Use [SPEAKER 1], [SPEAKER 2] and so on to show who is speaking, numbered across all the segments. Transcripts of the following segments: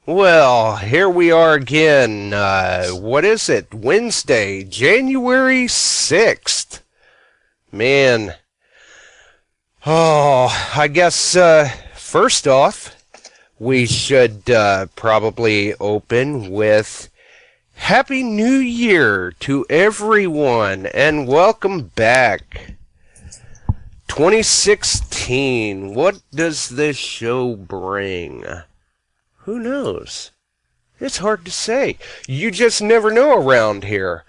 [SPEAKER 1] Well, here we are again. What is it? Wednesday, January 6th. Man. Oh, I guess first off, we should probably open with Happy New Year to everyone and welcome back. 2016. What does this show bring? Who knows? It's hard to say. You just never know around here.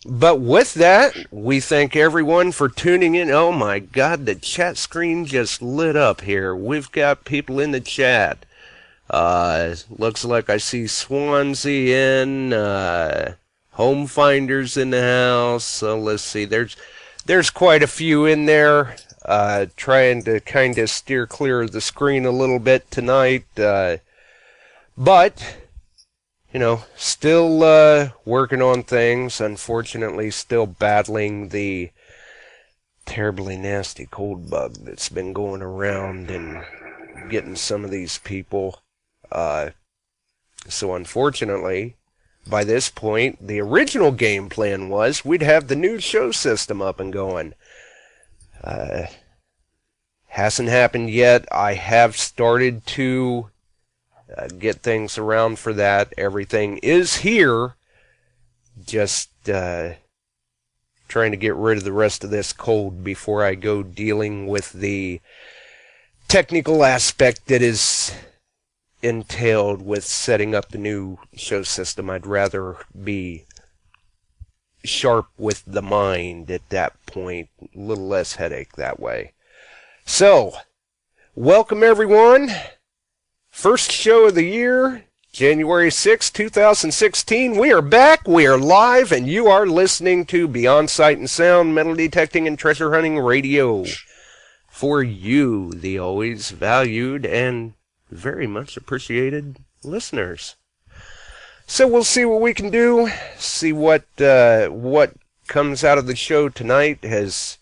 [SPEAKER 1] But with that, we thank everyone for tuning in. Oh my God, the chat screen just lit up here. We've got people in the chat. Looks like I see Swansea in, HomeFinders in the house. So let's see, there's quite a few in there. Trying to kind of steer clear of the screen a little bit tonight. But, you know, still working on things. Unfortunately, still battling the terribly nasty cold bug that's been going around and getting some of these people. So unfortunately, by this point, the original game plan was we'd have the new show system up and going. Hasn't happened yet. I have started to get things around for that. Everything is here. Just trying to get rid of the rest of this cold before I go dealing with the technical aspect that is entailed with setting up the new show system. I'd rather be sharp with the mind at that point. A little less headache that way. So, welcome everyone. First show of the year, January 6, 2016. We are back, we are live, and you are listening to Beyond Sight and Sound, Metal Detecting and Treasure Hunting Radio. For you, the always valued and very much appreciated listeners. So we'll see what we can do, see what comes out of the show tonight. As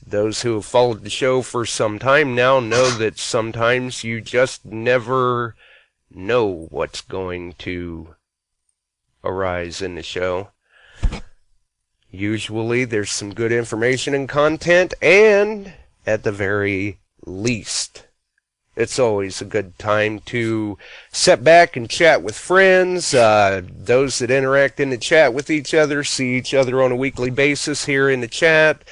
[SPEAKER 1] those who have followed the show for some time now know that sometimes you just never know what's going to arise in the show. Usually there's some good information and content, and at the very least, it's always a good time to sit back and chat with friends. Those that interact in the chat with each other, see each other on a weekly basis here in the chat.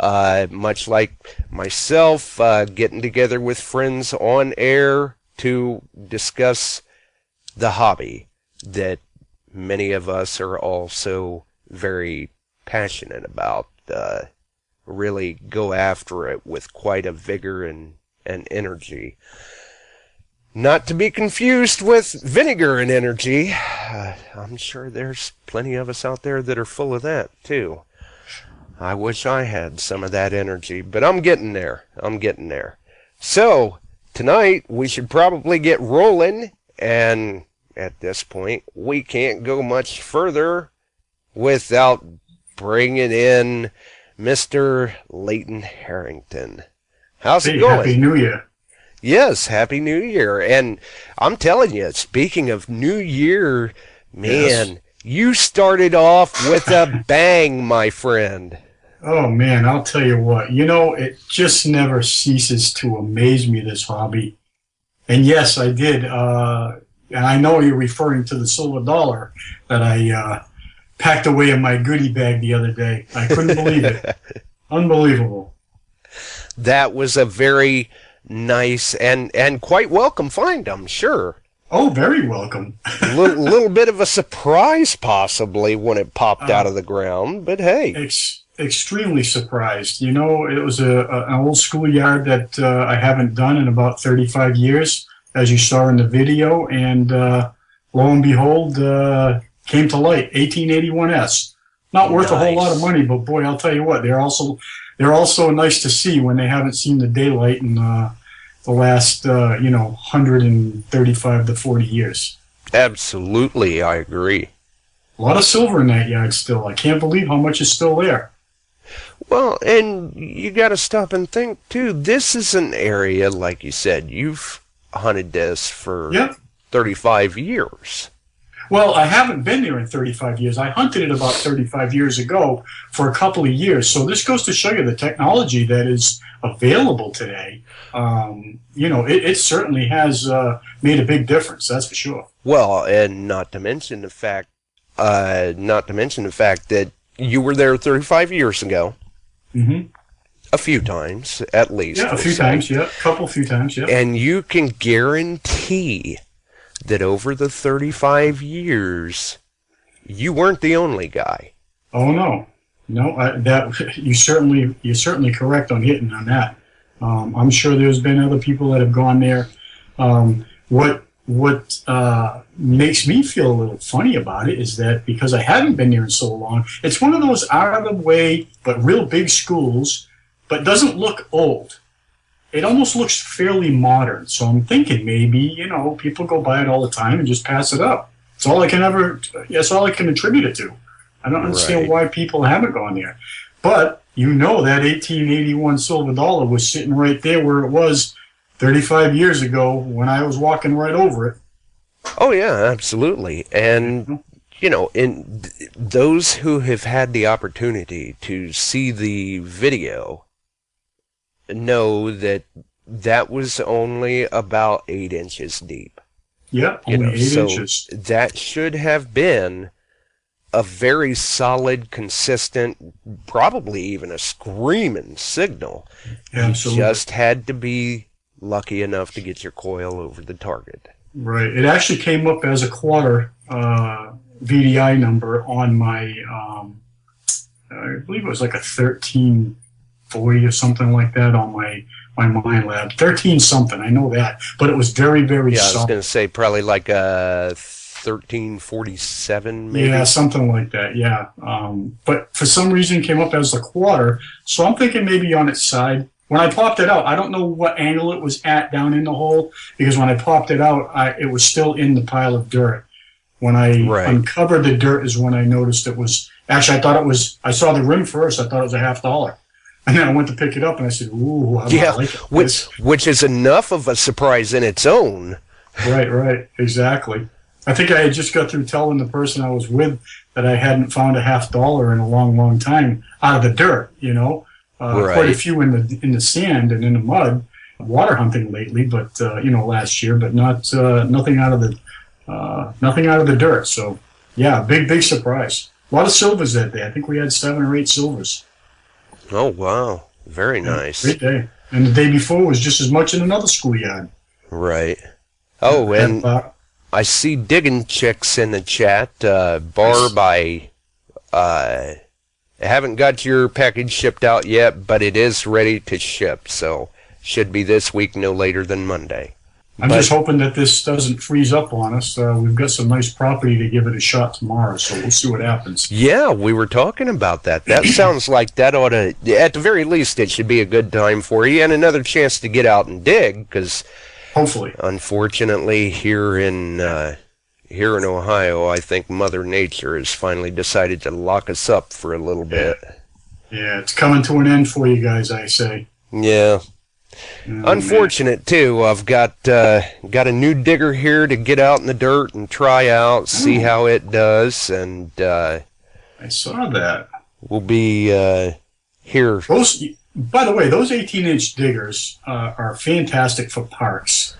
[SPEAKER 1] Much like myself, getting together with friends on air to discuss the hobby that many of us are also very passionate about. Really go after it with quite a vigor and energy. Not to be confused with vinegar and energy. I'm sure there's plenty of us out there that are full of that too. I wish I had some of that energy, but I'm getting there. So, tonight we should probably get rolling, and at this point we can't go much further without bringing in Mr. Leighton Harrington. How's it going?
[SPEAKER 2] Happy New Year.
[SPEAKER 1] Yes, Happy New Year. And I'm telling you, speaking of New Year, man, yes. You started off with a bang, my friend.
[SPEAKER 2] Oh, man, I'll tell you what. You know, it just never ceases to amaze me, this hobby. And yes, I did. And I know you're referring to the silver dollar that I packed away in my goodie bag the other day. I couldn't believe it. Unbelievable.
[SPEAKER 1] That was a very nice and quite welcome find, I'm sure.
[SPEAKER 2] Oh, very welcome.
[SPEAKER 1] little bit of a surprise, possibly, when it popped out of the ground, but hey.
[SPEAKER 2] Extremely surprised. You know, it was an old schoolyard that I haven't done in about 35 years, as you saw in the video, and lo and behold, came to light, 1881S. Not worth a whole lot of money, but boy, I'll tell you what, they're also nice to see when they haven't seen the daylight in the last 135 to 40 years.
[SPEAKER 1] Absolutely, I agree.
[SPEAKER 2] A lot of silver in that yard still. I can't believe how much is still there.
[SPEAKER 1] Well, and you got to stop and think too. This is an area, like you said, you've hunted this for
[SPEAKER 2] Yep.
[SPEAKER 1] 35 years.
[SPEAKER 2] Well, I haven't been there in 35 years. I hunted it about 35 years ago for a couple of years. So this goes to show you the technology that is available today. It certainly has made a big difference. That's for sure.
[SPEAKER 1] Well, and not to mention the fact that you were there 35 years ago.
[SPEAKER 2] Mm-hmm.
[SPEAKER 1] A few times, at least.
[SPEAKER 2] Yeah, a few times, yeah. Few times, yeah.
[SPEAKER 1] And you can guarantee that over the 35 years, you weren't the only guy.
[SPEAKER 2] Oh, no. No, you're certainly correct on hitting on that. I'm sure there's been other people that have gone there. What makes me feel a little funny about it is that because I haven't been there in so long, it's one of those out of the way but real big schools, but doesn't look old. It almost looks fairly modern. So I'm thinking maybe, people go by it all the time and just pass it up. That's all I can attribute it to. I don't understand why people haven't gone there. But that 1881 silver dollar was sitting right there where it was 35 years ago when I was walking right over it.
[SPEAKER 1] Oh, yeah, absolutely. And, in those who have had the opportunity to see the video know that that was only about 8 inches deep.
[SPEAKER 2] Yeah, only 8 inches.
[SPEAKER 1] That should have been a very solid, consistent, probably even a screaming signal.
[SPEAKER 2] Absolutely.
[SPEAKER 1] You just had to be lucky enough to get your coil over the target.
[SPEAKER 2] Right. It actually came up as a quarter VDI number on my, I believe it was like a 1340 or something like that on my Mind Lab. 13 something, I know that. But it was very, very
[SPEAKER 1] soft.
[SPEAKER 2] I
[SPEAKER 1] was going to say probably like a 1347 maybe.
[SPEAKER 2] Yeah, something like that, yeah. But for some reason it came up as a quarter, so I'm thinking maybe on its side. When I popped it out, I don't know what angle it was at down in the hole, because when I popped it out, it was still in the pile of dirt. When I uncovered the dirt is when I noticed it was, actually I saw the rim first, I thought it was $50. And then I went to pick it up and I said, ooh, I like it.
[SPEAKER 1] Which is enough of a surprise in its own.
[SPEAKER 2] Right, exactly. I think I had just got through telling the person I was with that I hadn't found $50 in a long, long time out of the dirt, Quite a few in the sand and in the mud, water hunting lately, but last year, but not nothing out of the dirt. So yeah, big surprise. A lot of silvers that day. I think we had 7 or 8 silvers.
[SPEAKER 1] Oh wow, very nice.
[SPEAKER 2] Great day. And the day before was just as much in another schoolyard.
[SPEAKER 1] Right. Oh, and I see digging chicks in the chat. Barb, I haven't got your package shipped out yet, but it is ready to ship, so should be this week, no later than Monday.
[SPEAKER 2] I'm just hoping that this doesn't freeze up on us. We've got some nice property to give it a shot tomorrow, so we'll see what happens.
[SPEAKER 1] Yeah, we were talking about that. That sounds like that ought to, at the very least, it should be a good time for you, and another chance to get out and dig, because
[SPEAKER 2] hopefully,
[SPEAKER 1] unfortunately, here in Ohio, I think Mother Nature has finally decided to lock us up for a little bit.
[SPEAKER 2] Yeah, it's coming to an end for you guys, I say.
[SPEAKER 1] Yeah. Unfortunate, too. I've got a new digger here to get out in the dirt and try out, see how it does, and
[SPEAKER 2] I saw that.
[SPEAKER 1] We'll be here.
[SPEAKER 2] By the way, those 18-inch diggers are fantastic for parks.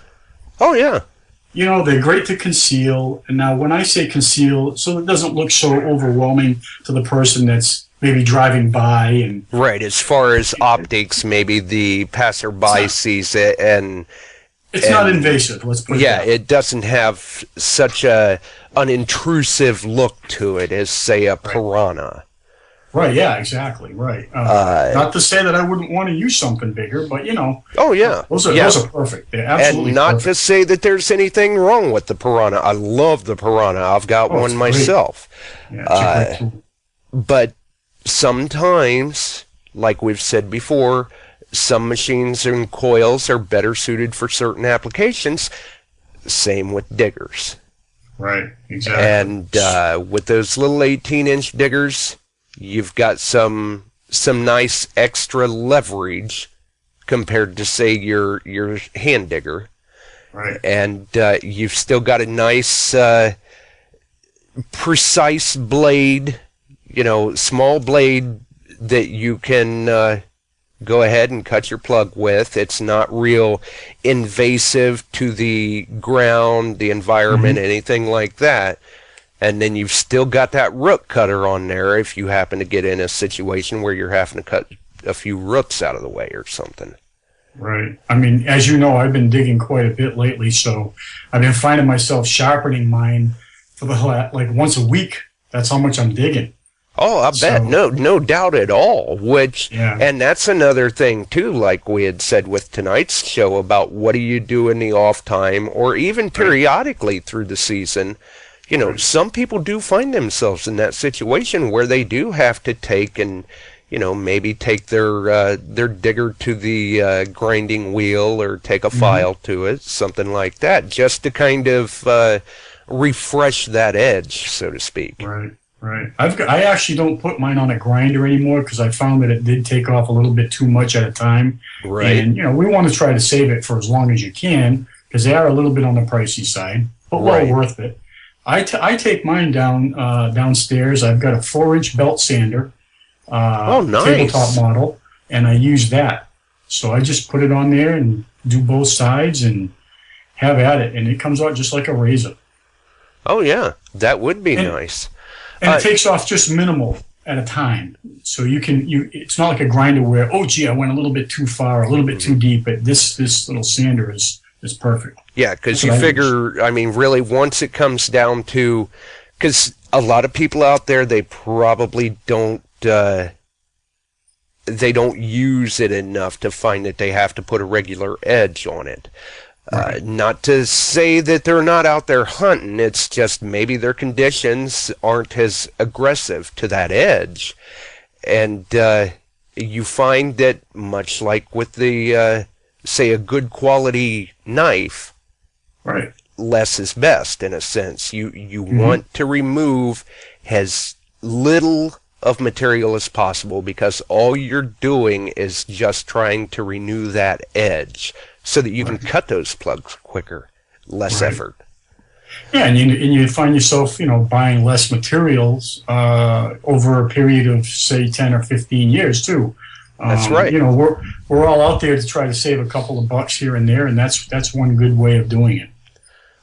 [SPEAKER 1] Oh, yeah.
[SPEAKER 2] They're great to conceal. And now when I say conceal, so it doesn't look so overwhelming to the person that's maybe driving by. And
[SPEAKER 1] right, as far as optics, maybe the passerby sees it and...
[SPEAKER 2] It's not invasive, let's put it that way.
[SPEAKER 1] Yeah, it doesn't have such an intrusive look to it as, say, a piranha.
[SPEAKER 2] Right, yeah, exactly, right. Not to say that I wouldn't want to use something bigger, but,
[SPEAKER 1] Oh, yeah.
[SPEAKER 2] Those are perfect. They're absolutely
[SPEAKER 1] and not
[SPEAKER 2] perfect.
[SPEAKER 1] to say that there's anything wrong with the piranha. I love the piranha. I've got one myself.
[SPEAKER 2] Yeah, it's a great tool.
[SPEAKER 1] But sometimes, like we've said before, some machines and coils are better suited for certain applications. Same with diggers.
[SPEAKER 2] Right, exactly.
[SPEAKER 1] And with those little 18-inch diggers, you've got some some nice extra leverage compared to, say, your hand digger.
[SPEAKER 2] Right.
[SPEAKER 1] And you've still got a nice precise blade, small blade that you can go ahead and cut your plug with. It's not real invasive to the ground, the environment, anything like that. And then you've still got that root cutter on there if you happen to get in a situation where you're having to cut a few roots out of the way or something.
[SPEAKER 2] Right. I mean, as you know, I've been digging quite a bit lately, so I've been finding myself sharpening mine for like once a week. That's how much I'm digging.
[SPEAKER 1] Oh, I bet. No doubt at all. And that's another thing, too, like we had said with tonight's show about what do you do in the off time or even periodically through the season. Some people do find themselves in that situation where they do have to take and, maybe take their digger to the grinding wheel or take a file to it, something like that, just to kind of refresh that edge, so to speak.
[SPEAKER 2] Right. I actually don't put mine on a grinder anymore because I found that it did take off a little bit too much at a time.
[SPEAKER 1] Right.
[SPEAKER 2] And, we want to try to save it for as long as you can because they are a little bit on the pricey side, but well worth it. I take mine downstairs. I've got a 4-inch belt sander,
[SPEAKER 1] nice.
[SPEAKER 2] tabletop model, and I use that. So I just put it on there and do both sides and have at it, and it comes out just like a razor.
[SPEAKER 1] Oh, yeah. That would be nice.
[SPEAKER 2] And it takes off just minimal at a time. So it's not like a grinder where, oh, gee, I went a little bit too far, a little bit too deep, but this little sander is perfect.
[SPEAKER 1] Yeah, because you figure, really, once it comes down to, because a lot of people out there, they probably don't use it enough to find that they have to put a regular edge on it. Not to say that they're not out there hunting, it's just maybe their conditions aren't as aggressive to that edge. And you find that much like with the, say, a good quality knife, less is best in a sense. You want to remove as little of material as possible because all you're doing is just trying to renew that edge so that you can cut those plugs quicker, less effort.
[SPEAKER 2] Yeah, and you find yourself, buying less materials over a period of, say, 10 or 15 years, too.
[SPEAKER 1] That's right.
[SPEAKER 2] We're all out there to try to save a couple of bucks here and there, and that's one good way of doing it.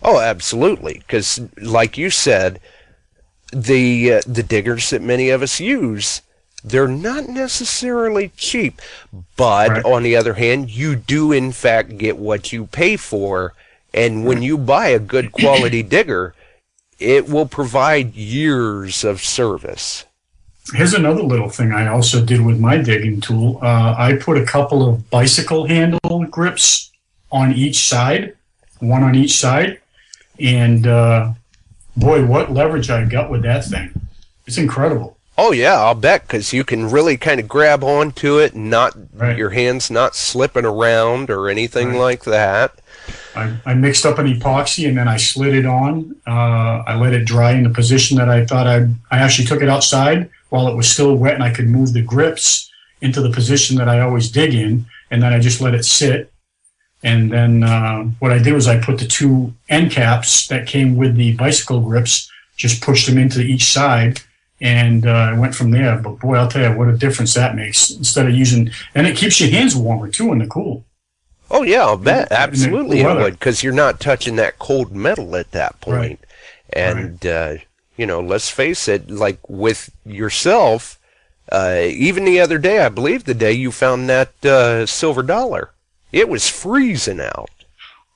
[SPEAKER 1] Oh, absolutely, because like you said, the diggers that many of us use, they're not necessarily cheap, but on the other hand, you do in fact get what you pay for, and when you buy a good quality digger, it will provide years of service.
[SPEAKER 2] Here's another little thing I also did with my digging tool. I put a couple of bicycle handle grips on each side, one on each side, and boy, what leverage I got with that thing. It's incredible.
[SPEAKER 1] Oh, yeah, I'll bet, because you can really kind of grab onto it and your hands not slipping around or anything like that.
[SPEAKER 2] I mixed up an epoxy, and then I slid it on. I let it dry in the position that I thought I actually took it outside while it was still wet, and I could move the grips into the position that I always dig in, and then I just let it sit. And then what I did was I put the 2 end caps that came with the bicycle grips, just pushed them into each side, and I went from there. But boy, I'll tell you what a difference that makes. Instead of using, and it keeps your hands warmer too in the cool.
[SPEAKER 1] Oh yeah, I'll bet. Absolutely it would, because you're not touching that cold metal at that point. And let's face it, like with yourself, even the other day, I believe the day you found that silver dollar, it was freezing out.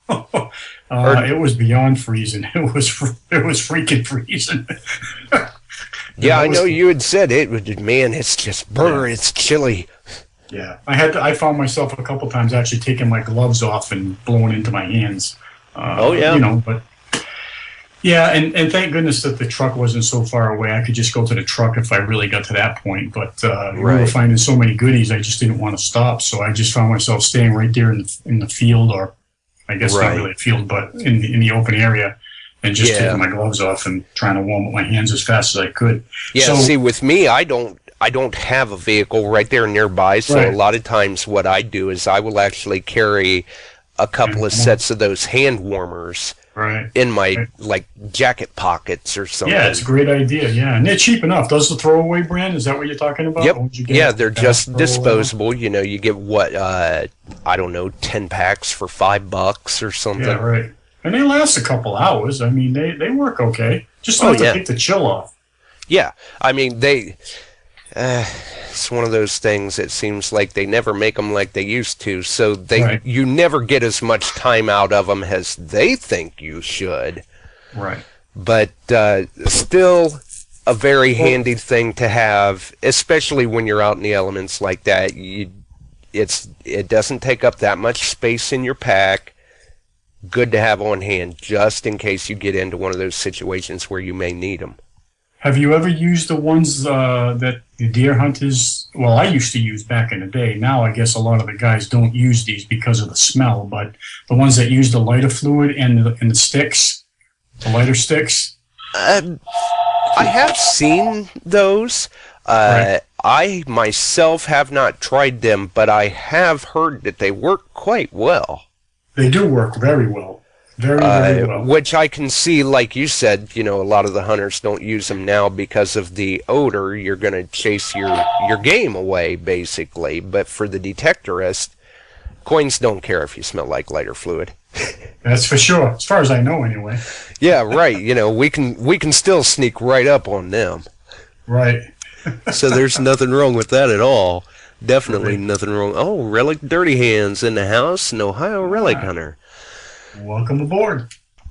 [SPEAKER 2] It was beyond freezing. It was freaking freezing.
[SPEAKER 1] Yeah, I know you had said it. Man, it's just it's chilly.
[SPEAKER 2] Yeah, I found myself a couple times actually taking my gloves off and blowing into my hands. But yeah, and thank goodness that the truck wasn't so far away. I could just go to the truck if I really got to that point. But we were finding so many goodies, I just didn't want to stop. So I just found myself staying right there in the field, or I guess not really a field, but in the open area. And just taking my gloves off and trying to warm up my hands as fast as I could.
[SPEAKER 1] Yeah, see, with me, I don't I don't have a vehicle right there nearby, so a
[SPEAKER 2] Right.
[SPEAKER 1] lot of times what I do is I will actually carry a couple
[SPEAKER 2] And
[SPEAKER 1] of sets of those hand warmers
[SPEAKER 2] right.
[SPEAKER 1] in my
[SPEAKER 2] Right.
[SPEAKER 1] like jacket pockets or
[SPEAKER 2] Yeah, it's a
[SPEAKER 1] something.
[SPEAKER 2] great idea. Yeah, and they're cheap enough. Those the throwaway brand? Is that what you're talking about?
[SPEAKER 1] Yep.
[SPEAKER 2] Or would you get
[SPEAKER 1] Yeah,
[SPEAKER 2] it
[SPEAKER 1] they're
[SPEAKER 2] at
[SPEAKER 1] just
[SPEAKER 2] throwaway one?
[SPEAKER 1] disposable. You know, you get what I don't know, 10 packs for $5 or
[SPEAKER 2] Yeah,
[SPEAKER 1] something.
[SPEAKER 2] right. And they last a couple hours. I mean, they work okay. Just
[SPEAKER 1] Oh
[SPEAKER 2] enough to
[SPEAKER 1] yeah.
[SPEAKER 2] take the chill off.
[SPEAKER 1] Yeah. I mean, uh, it's one of those things. It seems like they never make them like they used to, so
[SPEAKER 2] Right.
[SPEAKER 1] you never get as much time out of them as they think you should.
[SPEAKER 2] Right.
[SPEAKER 1] But still a very
[SPEAKER 2] Well,
[SPEAKER 1] handy thing to have, especially when you're out in the elements like that. It doesn't take up that much space in your pack. Good to have on hand just in case you get into one of those situations where you may need them.
[SPEAKER 2] have you ever used the ones that the deer hunters? Well, I used to use back in the day. Now I guess a lot of the guys don't use these because of the smell. But the ones that use the lighter fluid and the sticks, the lighter sticks.
[SPEAKER 1] I have seen those.
[SPEAKER 2] Right.
[SPEAKER 1] I myself have not tried them, but I have heard that they work quite well.
[SPEAKER 2] They do work very well. Very, very well.
[SPEAKER 1] Which I can see, like you said, you know, a lot of the hunters don't use them now because of the odor. You're going to chase your game away, basically. But for the detectorist, coins don't care if you smell like lighter fluid.
[SPEAKER 2] That's for sure. As far as I know, anyway.
[SPEAKER 1] Yeah, right. You know, we can still sneak right up on them.
[SPEAKER 2] Right.
[SPEAKER 1] So there's nothing wrong with that at all. Definitely
[SPEAKER 2] Right.
[SPEAKER 1] nothing wrong. Oh, Relic Dirty Hands in the house, an Ohio Relic
[SPEAKER 2] Ah,
[SPEAKER 1] Hunter.
[SPEAKER 2] welcome aboard.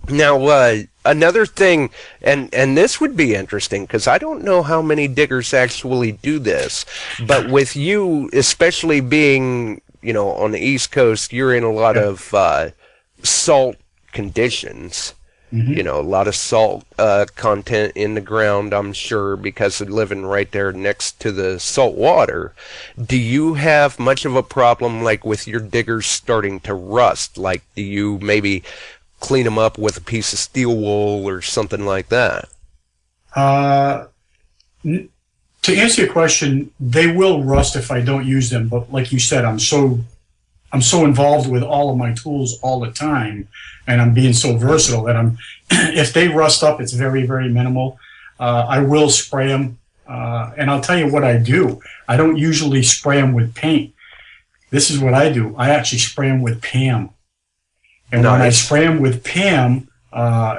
[SPEAKER 1] Now, another thing, and this would be interesting because I don't know how many diggers actually do this, but with you, especially being, you know, on the East Coast, you're in a lot
[SPEAKER 2] Yeah.
[SPEAKER 1] of salt conditions.
[SPEAKER 2] Hmm.
[SPEAKER 1] You know, a lot of salt content in the ground, I'm sure, because of living right there next to the salt water. Do you have much of a problem, like, with your diggers starting to rust? Like, do you maybe clean them up with a piece of steel wool or something like that?
[SPEAKER 2] Uh, to answer your question, they will rust if I don't use them. But like you said, I'm so involved with all of my tools all the time, and I'm being so versatile that I'm. If they rust up, it's very, very minimal. I will spray them, and I'll tell you what I do. I don't usually spray them with paint. This is what I do. I actually spray them with Pam, and when I
[SPEAKER 1] Nice.
[SPEAKER 2] spray them with Pam,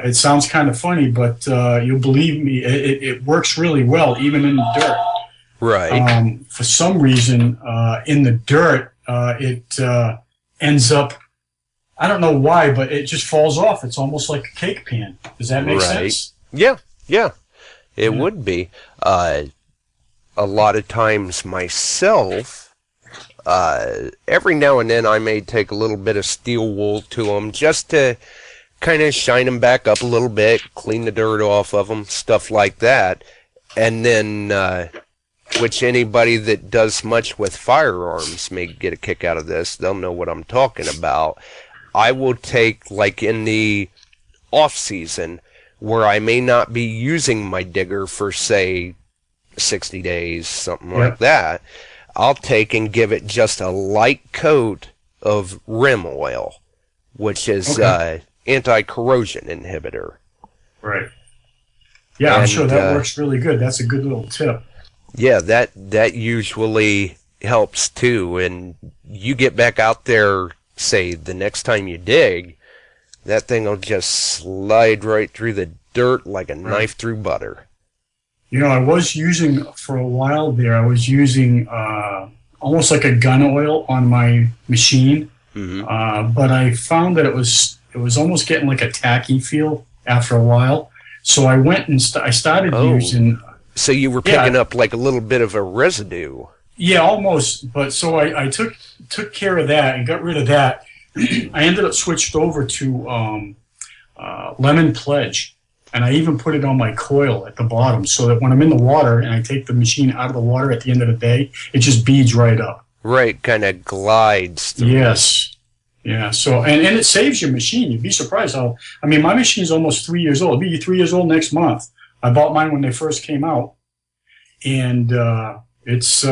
[SPEAKER 2] it sounds kind of funny, but you'll believe me, it works really well, even in the dirt.
[SPEAKER 1] Right.
[SPEAKER 2] For some reason, in the dirt, it ends up, I don't know why, but it just falls off. It's almost like a cake pan. Does that make
[SPEAKER 1] Right.
[SPEAKER 2] sense?
[SPEAKER 1] Yeah, yeah, it
[SPEAKER 2] Yeah.
[SPEAKER 1] would be. A lot of times myself, every now and then I may take a little bit of steel wool to them just to kind of shine them back up a little bit, clean the dirt off of them, stuff like that. And then, which anybody that does much with firearms may get a kick out of this. They'll know what I'm talking about. I will take, like in the off season, where I may not be using my digger for, say, 60 days, something like
[SPEAKER 2] Yep.
[SPEAKER 1] that, I'll take and give it just a light coat of rim oil, which is
[SPEAKER 2] Okay.
[SPEAKER 1] anti-corrosion inhibitor.
[SPEAKER 2] Right. Yeah, I'm sure
[SPEAKER 1] And
[SPEAKER 2] that works really good. That's a good little tip.
[SPEAKER 1] yeah, that usually helps too. And you get back out there, say the next time you dig, that thing will just slide right through the dirt like a
[SPEAKER 2] Right.
[SPEAKER 1] knife through butter.
[SPEAKER 2] You know, I was using, for a while there, I was using almost like a gun oil on my machine.
[SPEAKER 1] Hmm.
[SPEAKER 2] But I found that it was almost getting like a tacky feel after a while. So I went and I started
[SPEAKER 1] Oh.
[SPEAKER 2] using,
[SPEAKER 1] So you were
[SPEAKER 2] yeah,
[SPEAKER 1] picking up like a little bit of a residue.
[SPEAKER 2] yeah, almost. But so I took care of that and got rid of that. I ended up switched over to Lemon Pledge, and I even put it on my coil at the bottom so that when I'm in the water and I take the machine out of the water at the end of the day, it just beads right up.
[SPEAKER 1] Right, kind of glides through.
[SPEAKER 2] Yes. Yeah. So, and it saves your machine. You'd be surprised how, I mean, my machine's almost 3 years old. It'll be 3 years old next month. I bought mine when they first came out. And It's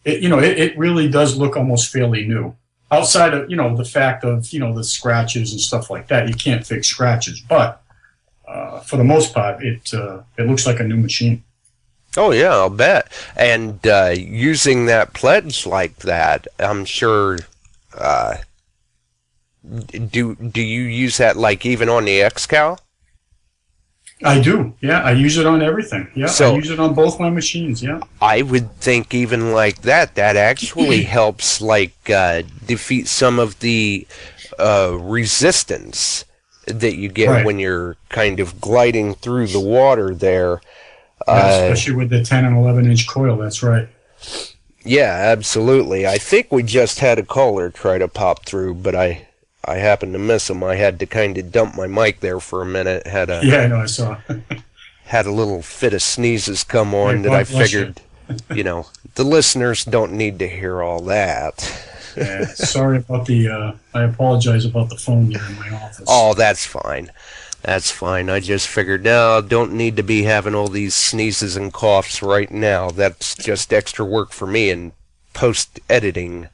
[SPEAKER 2] it really does look almost fairly new. Outside of the fact of the scratches and stuff like that, you can't fix scratches, but for the most part, it looks like a new machine.
[SPEAKER 1] Oh yeah, I'll bet. And using that pledge like that, I'm sure. Do you use that like even on the XCal?
[SPEAKER 2] I do. Yeah, I use it on everything. Yeah, I
[SPEAKER 1] So
[SPEAKER 2] use it on both my machines. Yeah.
[SPEAKER 1] I would think even like that actually helps like defeat some of the resistance that you get
[SPEAKER 2] Right.
[SPEAKER 1] when you're kind of gliding through the water there.
[SPEAKER 2] Yeah, especially with the 10 and 11-inch coil. That's right.
[SPEAKER 1] Yeah, absolutely. I think we just had a caller try to pop through, but I happened to miss him. I had to kind of dump my mic there for a minute.
[SPEAKER 2] Yeah, I know. I saw.
[SPEAKER 1] Had a little fit of sneezes come on
[SPEAKER 2] Hey,
[SPEAKER 1] that I
[SPEAKER 2] God bless
[SPEAKER 1] figured, the listeners don't need to hear all that.
[SPEAKER 2] Yeah, sorry about I apologize about the phone here in my office.
[SPEAKER 1] Oh, that's fine. That's fine. I just figured, no, don't need to be having all these sneezes and coughs right now. That's just extra work for me in post-editing.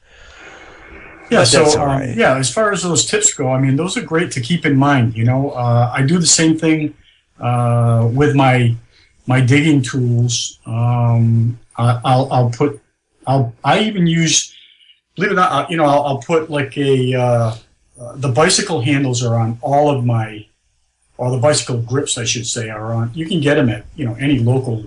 [SPEAKER 2] Yeah,
[SPEAKER 1] But
[SPEAKER 2] so
[SPEAKER 1] that's all right.
[SPEAKER 2] yeah, as far as those tips go, I mean, those are great to keep in mind. I do the same thing with my digging tools. I even use, believe it or not, I'll put like the bicycle handles are on all of my, or the bicycle grips, I should say, are on. You can get them at any local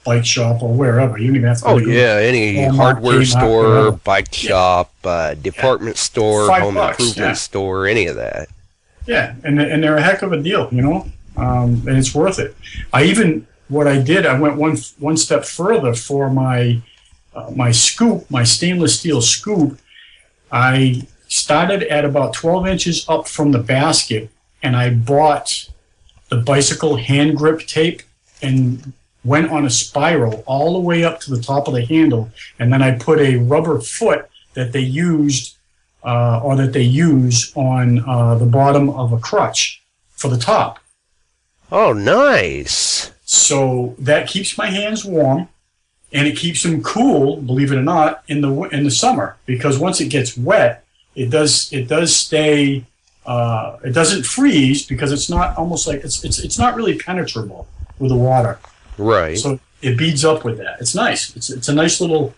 [SPEAKER 2] bike shop or wherever. You don't even have to.
[SPEAKER 1] Oh yeah, any
[SPEAKER 2] Walmart,
[SPEAKER 1] hardware
[SPEAKER 2] Kmart,
[SPEAKER 1] store,
[SPEAKER 2] whatever.
[SPEAKER 1] bike shop, department store,
[SPEAKER 2] $5,
[SPEAKER 1] home improvement
[SPEAKER 2] yeah.
[SPEAKER 1] store, any of that.
[SPEAKER 2] Yeah, and they're a heck of a deal, and it's worth it. What I did, I went one step further for my scoop, my stainless steel scoop. I started at about 12 inches up from the basket, and I bought the bicycle hand grip tape and went on a spiral all the way up to the top of the handle, and then I put a rubber foot that they used or that they use on the bottom of a crutch for the top.
[SPEAKER 1] Oh, nice.
[SPEAKER 2] So that keeps my hands warm, and it keeps them cool, believe it or not, in the summer, because once it gets wet, it does stay. It doesn't freeze because it's not almost like it's not really penetrable with the water.
[SPEAKER 1] Right.
[SPEAKER 2] So it beads up with that. It's nice. It's a nice little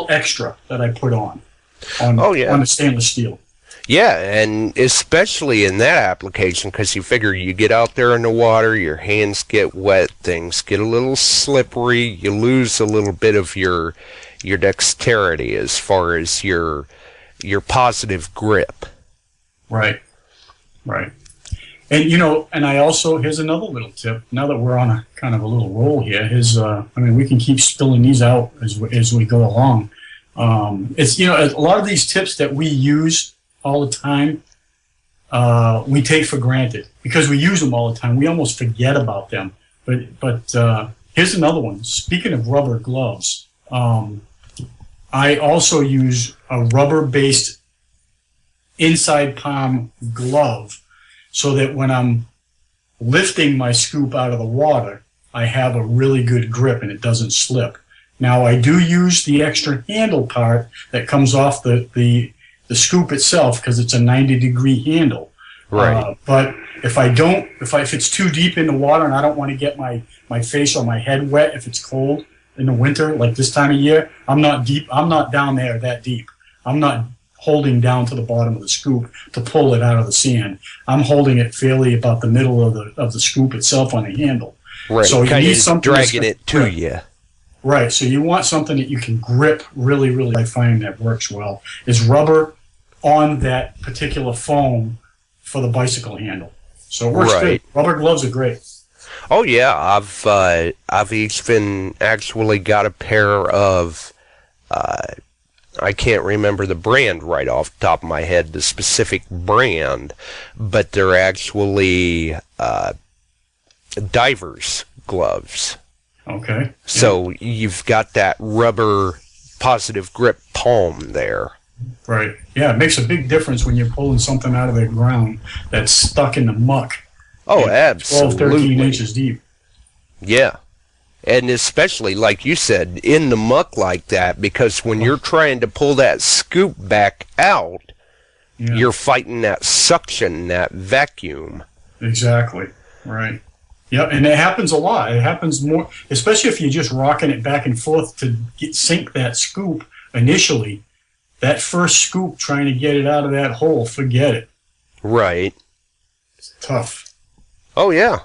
[SPEAKER 2] extra that I put on
[SPEAKER 1] Oh, yeah.
[SPEAKER 2] on the stainless steel.
[SPEAKER 1] Yeah, and especially in that application, because you figure you get out there in the water, your hands get wet, things get a little slippery, you lose a little bit of your dexterity as far as your positive grip.
[SPEAKER 2] Right. And and I also, here's another little tip. Now that we're on a kind of a little roll here, we can keep spilling these out as we go along. It's a lot of these tips that we use all the time, we take for granted because we use them all the time. We almost forget about them. But here's another one. Speaking of rubber gloves, I also use a rubber-based inside palm glove, so that when I'm lifting my scoop out of the water, I have a really good grip and it doesn't slip. Now, I do use the extra handle part that comes off the scoop itself because it's a 90-degree handle.
[SPEAKER 1] Right.
[SPEAKER 2] But if it's too deep in the water and I don't want to get my face or my head wet if it's cold in the winter, like this time of year, I'm not down there that deep. I'm not holding down to the bottom of the scoop to pull it out of the sand. I'm holding it fairly about the middle of the scoop itself on the handle.
[SPEAKER 1] Right.
[SPEAKER 2] So you need something
[SPEAKER 1] dragging it to you.
[SPEAKER 2] Right. So you want something that you can grip really, really. I find that works well is rubber on that particular foam for the bicycle handle. So it works good. Rubber gloves are great.
[SPEAKER 1] Oh yeah, I've even actually got a pair of. I can't remember the brand right off the top of my head, the specific brand, but they're actually divers gloves.
[SPEAKER 2] Okay.
[SPEAKER 1] So you've got that rubber positive grip palm there.
[SPEAKER 2] Right. Yeah, it makes a big difference when you're pulling something out of the ground that's stuck in the muck.
[SPEAKER 1] Oh, absolutely.
[SPEAKER 2] 12, 13 inches deep.
[SPEAKER 1] Yeah. And especially, like you said, in the muck like that, because when you're trying to pull that scoop back out,
[SPEAKER 2] Yeah.
[SPEAKER 1] you're fighting that suction, that vacuum.
[SPEAKER 2] Exactly. Right. Yeah, and it happens a lot. It happens more, especially if you're just rocking it back and forth to sink that scoop initially. That first scoop, trying to get it out of that hole, forget it.
[SPEAKER 1] Right.
[SPEAKER 2] It's tough.
[SPEAKER 1] Oh, yeah.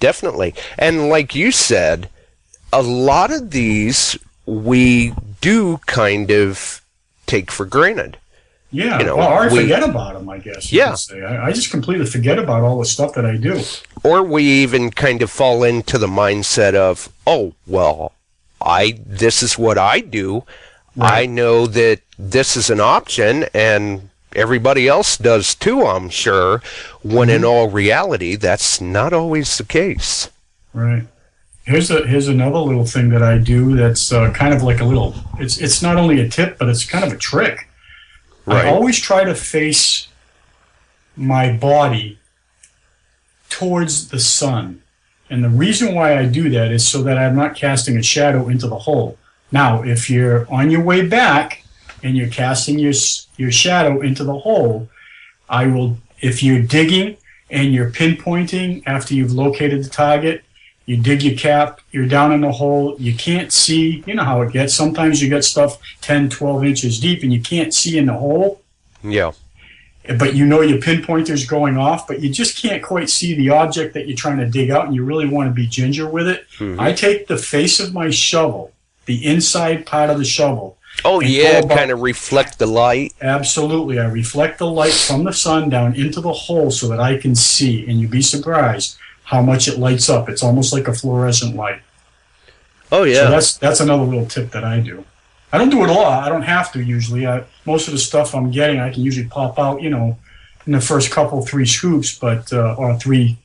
[SPEAKER 1] Definitely. And like you said, a lot of these we do kind of take for granted.
[SPEAKER 2] Yeah,
[SPEAKER 1] You know,
[SPEAKER 2] well, or forget about them, I guess you
[SPEAKER 1] Yeah.
[SPEAKER 2] could say. I just completely forget about all the stuff that I do.
[SPEAKER 1] Or we even kind of fall into the mindset of, oh, well, this is what I do. I
[SPEAKER 2] Right.
[SPEAKER 1] know that this is an option, and everybody else does too, I'm sure, when in all reality, that's not always the case.
[SPEAKER 2] Right. Here's another little thing that I do that's kind of like a little, it's not only a tip, but it's kind of a trick.
[SPEAKER 1] Right.
[SPEAKER 2] I always try to face my body towards the sun. And the reason why I do that is so that I'm not casting a shadow into the hole. Now, if you're on your way back and you're casting your shadow into the hole, I will, if you're digging and you're pinpointing after you've located the target, you dig your cap, you're down in the hole, you can't see, you know how it gets. Sometimes you get stuff 10, 12 inches deep and you can't see in the hole,
[SPEAKER 1] Yeah.
[SPEAKER 2] but you know your pinpointer's going off, but you just can't quite see the object that you're trying to dig out and you really want to be ginger with it. I take the face of my shovel, the inside part of the shovel.
[SPEAKER 1] Oh,
[SPEAKER 2] and
[SPEAKER 1] yeah,
[SPEAKER 2] go about-
[SPEAKER 1] kind of reflect the light.
[SPEAKER 2] Absolutely. I reflect the light from the sun down into the hole so that I can see, and you'd be surprised how much it lights up. It's almost like a fluorescent light.
[SPEAKER 1] Oh, yeah.
[SPEAKER 2] So that's another little tip that I do. I don't do it a lot. I don't have to usually. Most of the stuff I'm getting, I can usually pop out, you know, in the first couple, 3 scoops, but or three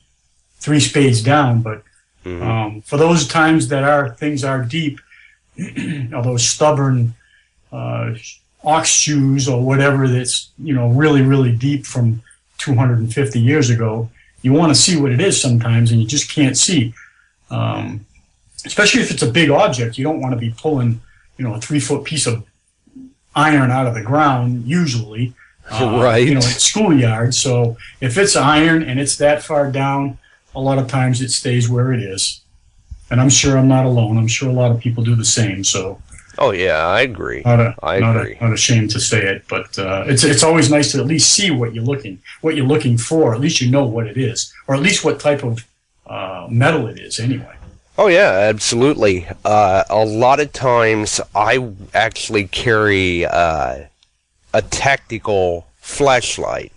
[SPEAKER 2] spades down. But for those times that things are deep, or those stubborn ox shoes or whatever that's, you know, really, really deep from 250 years ago, you want to see what it is sometimes, and you just can't see. Especially if it's a big object, you don't want to be pulling, you know, a 3-foot piece of iron out of the ground, usually.
[SPEAKER 1] Right.
[SPEAKER 2] You know, at schoolyard. So if it's iron and it's that far down, a lot of times it stays where it is. And I'm sure I'm not alone. I'm sure a lot of people do the same. So
[SPEAKER 1] Oh, yeah, I agree. I agree.
[SPEAKER 2] Not ashamed to say it, but it's always nice to at least see what you're looking for. At least you know what it is, or at least what type of metal it is, anyway.
[SPEAKER 1] Oh, yeah, absolutely. A lot of times I actually carry a tactical flashlight,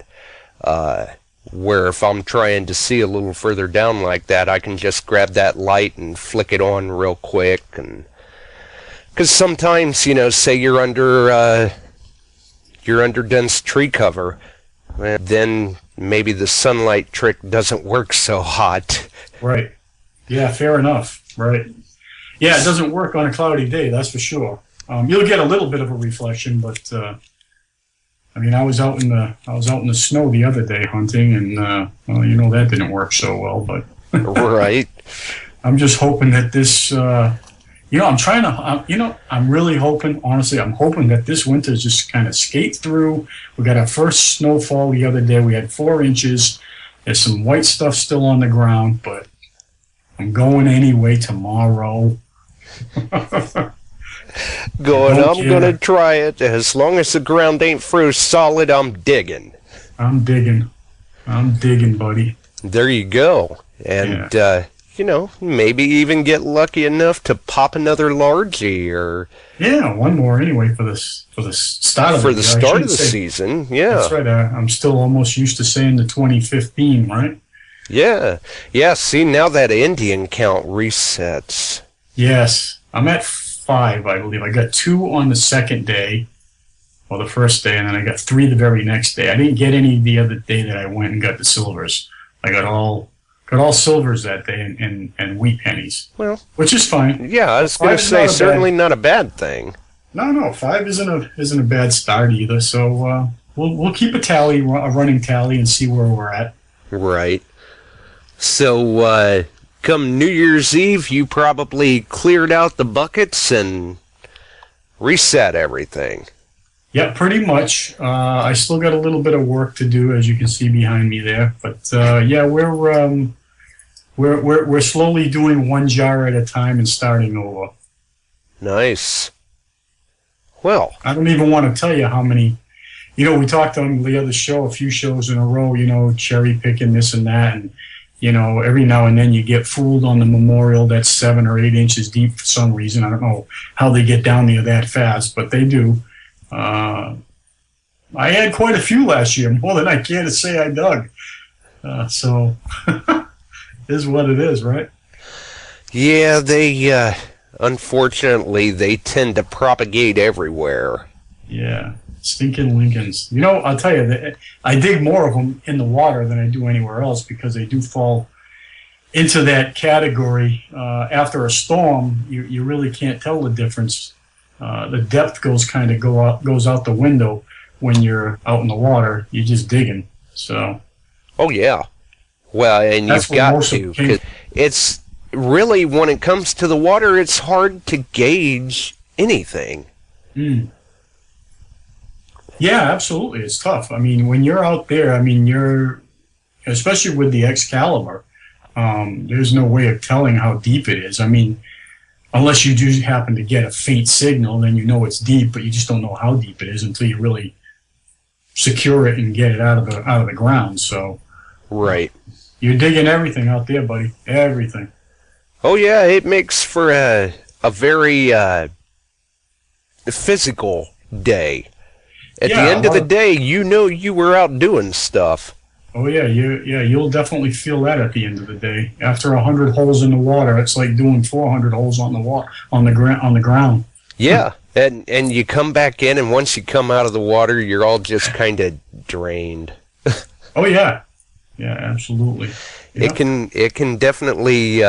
[SPEAKER 1] where if I'm trying to see a little further down like that, I can just grab that light and flick it on real quick. And because sometimes, you know, say you're under dense tree cover, then maybe the sunlight trick doesn't work so hot.
[SPEAKER 2] Right. Yeah, fair enough. Right. Yeah, it doesn't work on a cloudy day, that's for sure. You'll get a little bit of a reflection, but I mean, I was out in the snow the other day hunting, and well, you know, that didn't work so well. But
[SPEAKER 1] Right.
[SPEAKER 2] I'm just hoping that this, you know, I'm really hoping, honestly, I'm hoping that this winter just kind of skate through. We got our first snowfall the other day. We had 4 inches. There's some white stuff still on the ground, but I'm going anyway tomorrow.
[SPEAKER 1] I'm going to try it. As long as the ground ain't froze solid, I'm digging.
[SPEAKER 2] I'm digging, buddy.
[SPEAKER 1] There you go. And, you know, maybe even get lucky enough to pop another largie or...
[SPEAKER 2] Yeah, one more anyway for the start of
[SPEAKER 1] the season. Yeah.
[SPEAKER 2] That's right. I'm still almost used to saying the 2015, right?
[SPEAKER 1] Yeah. Yeah, see, now that Indian count resets.
[SPEAKER 2] Yes. I'm at 5, I believe. I got 2 on the second day, or the first day, and then I got 3 the very next day. I didn't get any the other day that I went and got the silvers. I got all silvers that day and wheat pennies.
[SPEAKER 1] Well,
[SPEAKER 2] which is fine.
[SPEAKER 1] Yeah, I was going to say, certainly not a bad thing.
[SPEAKER 2] No, 5 isn't a bad start either. So we'll keep a running tally, and see where we're at.
[SPEAKER 1] Right. So, come New Year's Eve, you probably cleared out the buckets and reset everything.
[SPEAKER 2] Yeah, pretty much. I still got a little bit of work to do, as you can see behind me there. But yeah, we're slowly doing one jar at a time and starting over.
[SPEAKER 1] Nice. Well,
[SPEAKER 2] I don't even want to tell you how many. You know, we talked on the other show, a few shows in a row. You know, cherry picking this and that, and you know, every now and then you get fooled on the memorial that's 7 or 8 inches deep for some reason. I don't know how they get down there that fast, but they do. I had quite a few last year, more than I care to say I dug. So, is what it is, right?
[SPEAKER 1] yeah, they, unfortunately, they tend to propagate everywhere.
[SPEAKER 2] Yeah, stinking Lincolns. You know, I'll tell you, I dig more of them in the water than I do anywhere else because they do fall into that category. After a storm, you really can't tell the difference. The depth goes out the window when you're out in the water. You're just digging. So.
[SPEAKER 1] Oh, yeah. Well, and
[SPEAKER 2] That's
[SPEAKER 1] you've got to,
[SPEAKER 2] came.
[SPEAKER 1] because it's really, when it comes to the water, it's hard to gauge anything.
[SPEAKER 2] Mm. Yeah, absolutely. It's tough. I mean, when you're out there, I mean, especially with the Excalibur, there's no way of telling how deep it is. I mean, unless you do happen to get a faint signal, then you know it's deep, but you just don't know how deep it is until you really secure it and get it out of the ground. So,
[SPEAKER 1] Right.
[SPEAKER 2] You're digging everything out there, buddy. Everything.
[SPEAKER 1] Oh, yeah, it makes for a very physical day. At the end of the day, you know you were out doing stuff.
[SPEAKER 2] Oh yeah, you'll definitely feel that at the end of the day. After 100 holes in the water, it's like doing 400 holes on the ground.
[SPEAKER 1] Yeah, and you come back in, and once you come out of the water, you're all just kind of drained.
[SPEAKER 2] Oh yeah, yeah, absolutely. Yeah.
[SPEAKER 1] It can definitely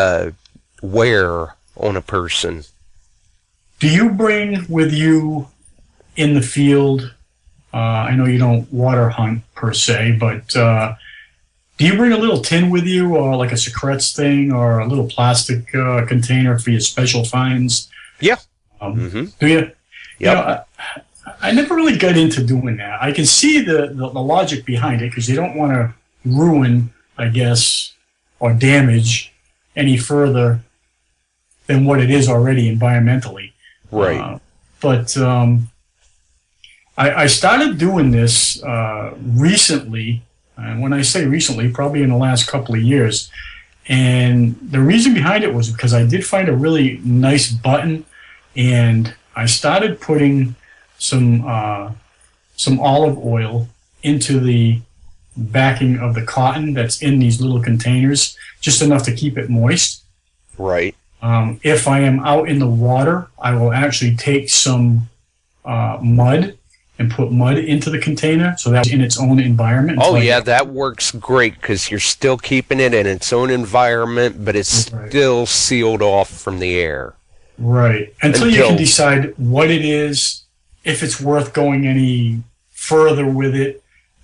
[SPEAKER 1] wear on a person.
[SPEAKER 2] Do you bring with you in the field? I know you don't water hunt per se, but do you bring a little tin with you, or like a secrets thing, or a little plastic container for your special finds?
[SPEAKER 1] Yeah.
[SPEAKER 2] Do you?
[SPEAKER 1] Yep.
[SPEAKER 2] You know, I never really got into doing that. I can see the logic behind it because you don't want to ruin, I guess, or damage any further than what it is already environmentally.
[SPEAKER 1] Right.
[SPEAKER 2] But I started doing this recently, and when I say recently, probably in the last couple of years. And the reason behind it was because I did find a really nice button, and I started putting some olive oil into the backing of the cotton that's in these little containers, just enough to keep it moist.
[SPEAKER 1] Right.
[SPEAKER 2] If I am out in the water, I will actually take some mud and put mud into the container, so that's in its own environment.
[SPEAKER 1] Oh, yeah, that works great because you're still keeping it in its own environment, but it's still sealed off from the air.
[SPEAKER 2] Right. Until you can decide what it is, if it's worth going any further with it.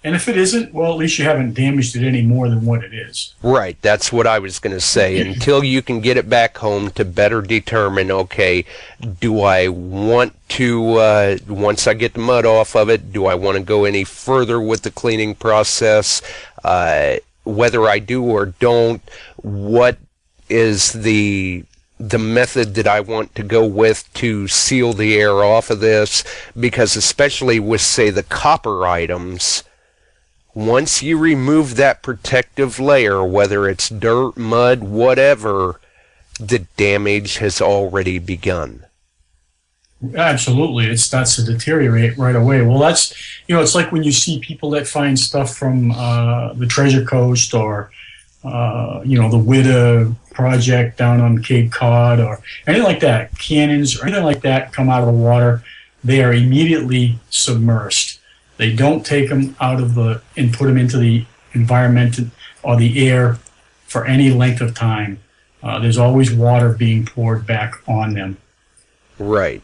[SPEAKER 2] And if it isn't, well, at least you haven't damaged it any more than what it is.
[SPEAKER 1] Right, that's what I was going to say. Until you can get it back home to better determine, okay, do I want to, once I get the mud off of it, do I want to go any further with the cleaning process? Whether I do or don't, what is the method that I want to go with to seal the air off of this? Because especially with, say, the copper items, once you remove that protective layer, whether it's dirt, mud, whatever, the damage has already begun.
[SPEAKER 2] Absolutely. It starts to deteriorate right away. Well, that's, it's like when you see people that find stuff from the Treasure Coast or, the Witta project down on Cape Cod or anything like that, cannons or anything like that come out of the water, they are immediately submersed. They don't take them out of and put them into the environment or the air for any length of time. There's always water being poured back on them.
[SPEAKER 1] Right.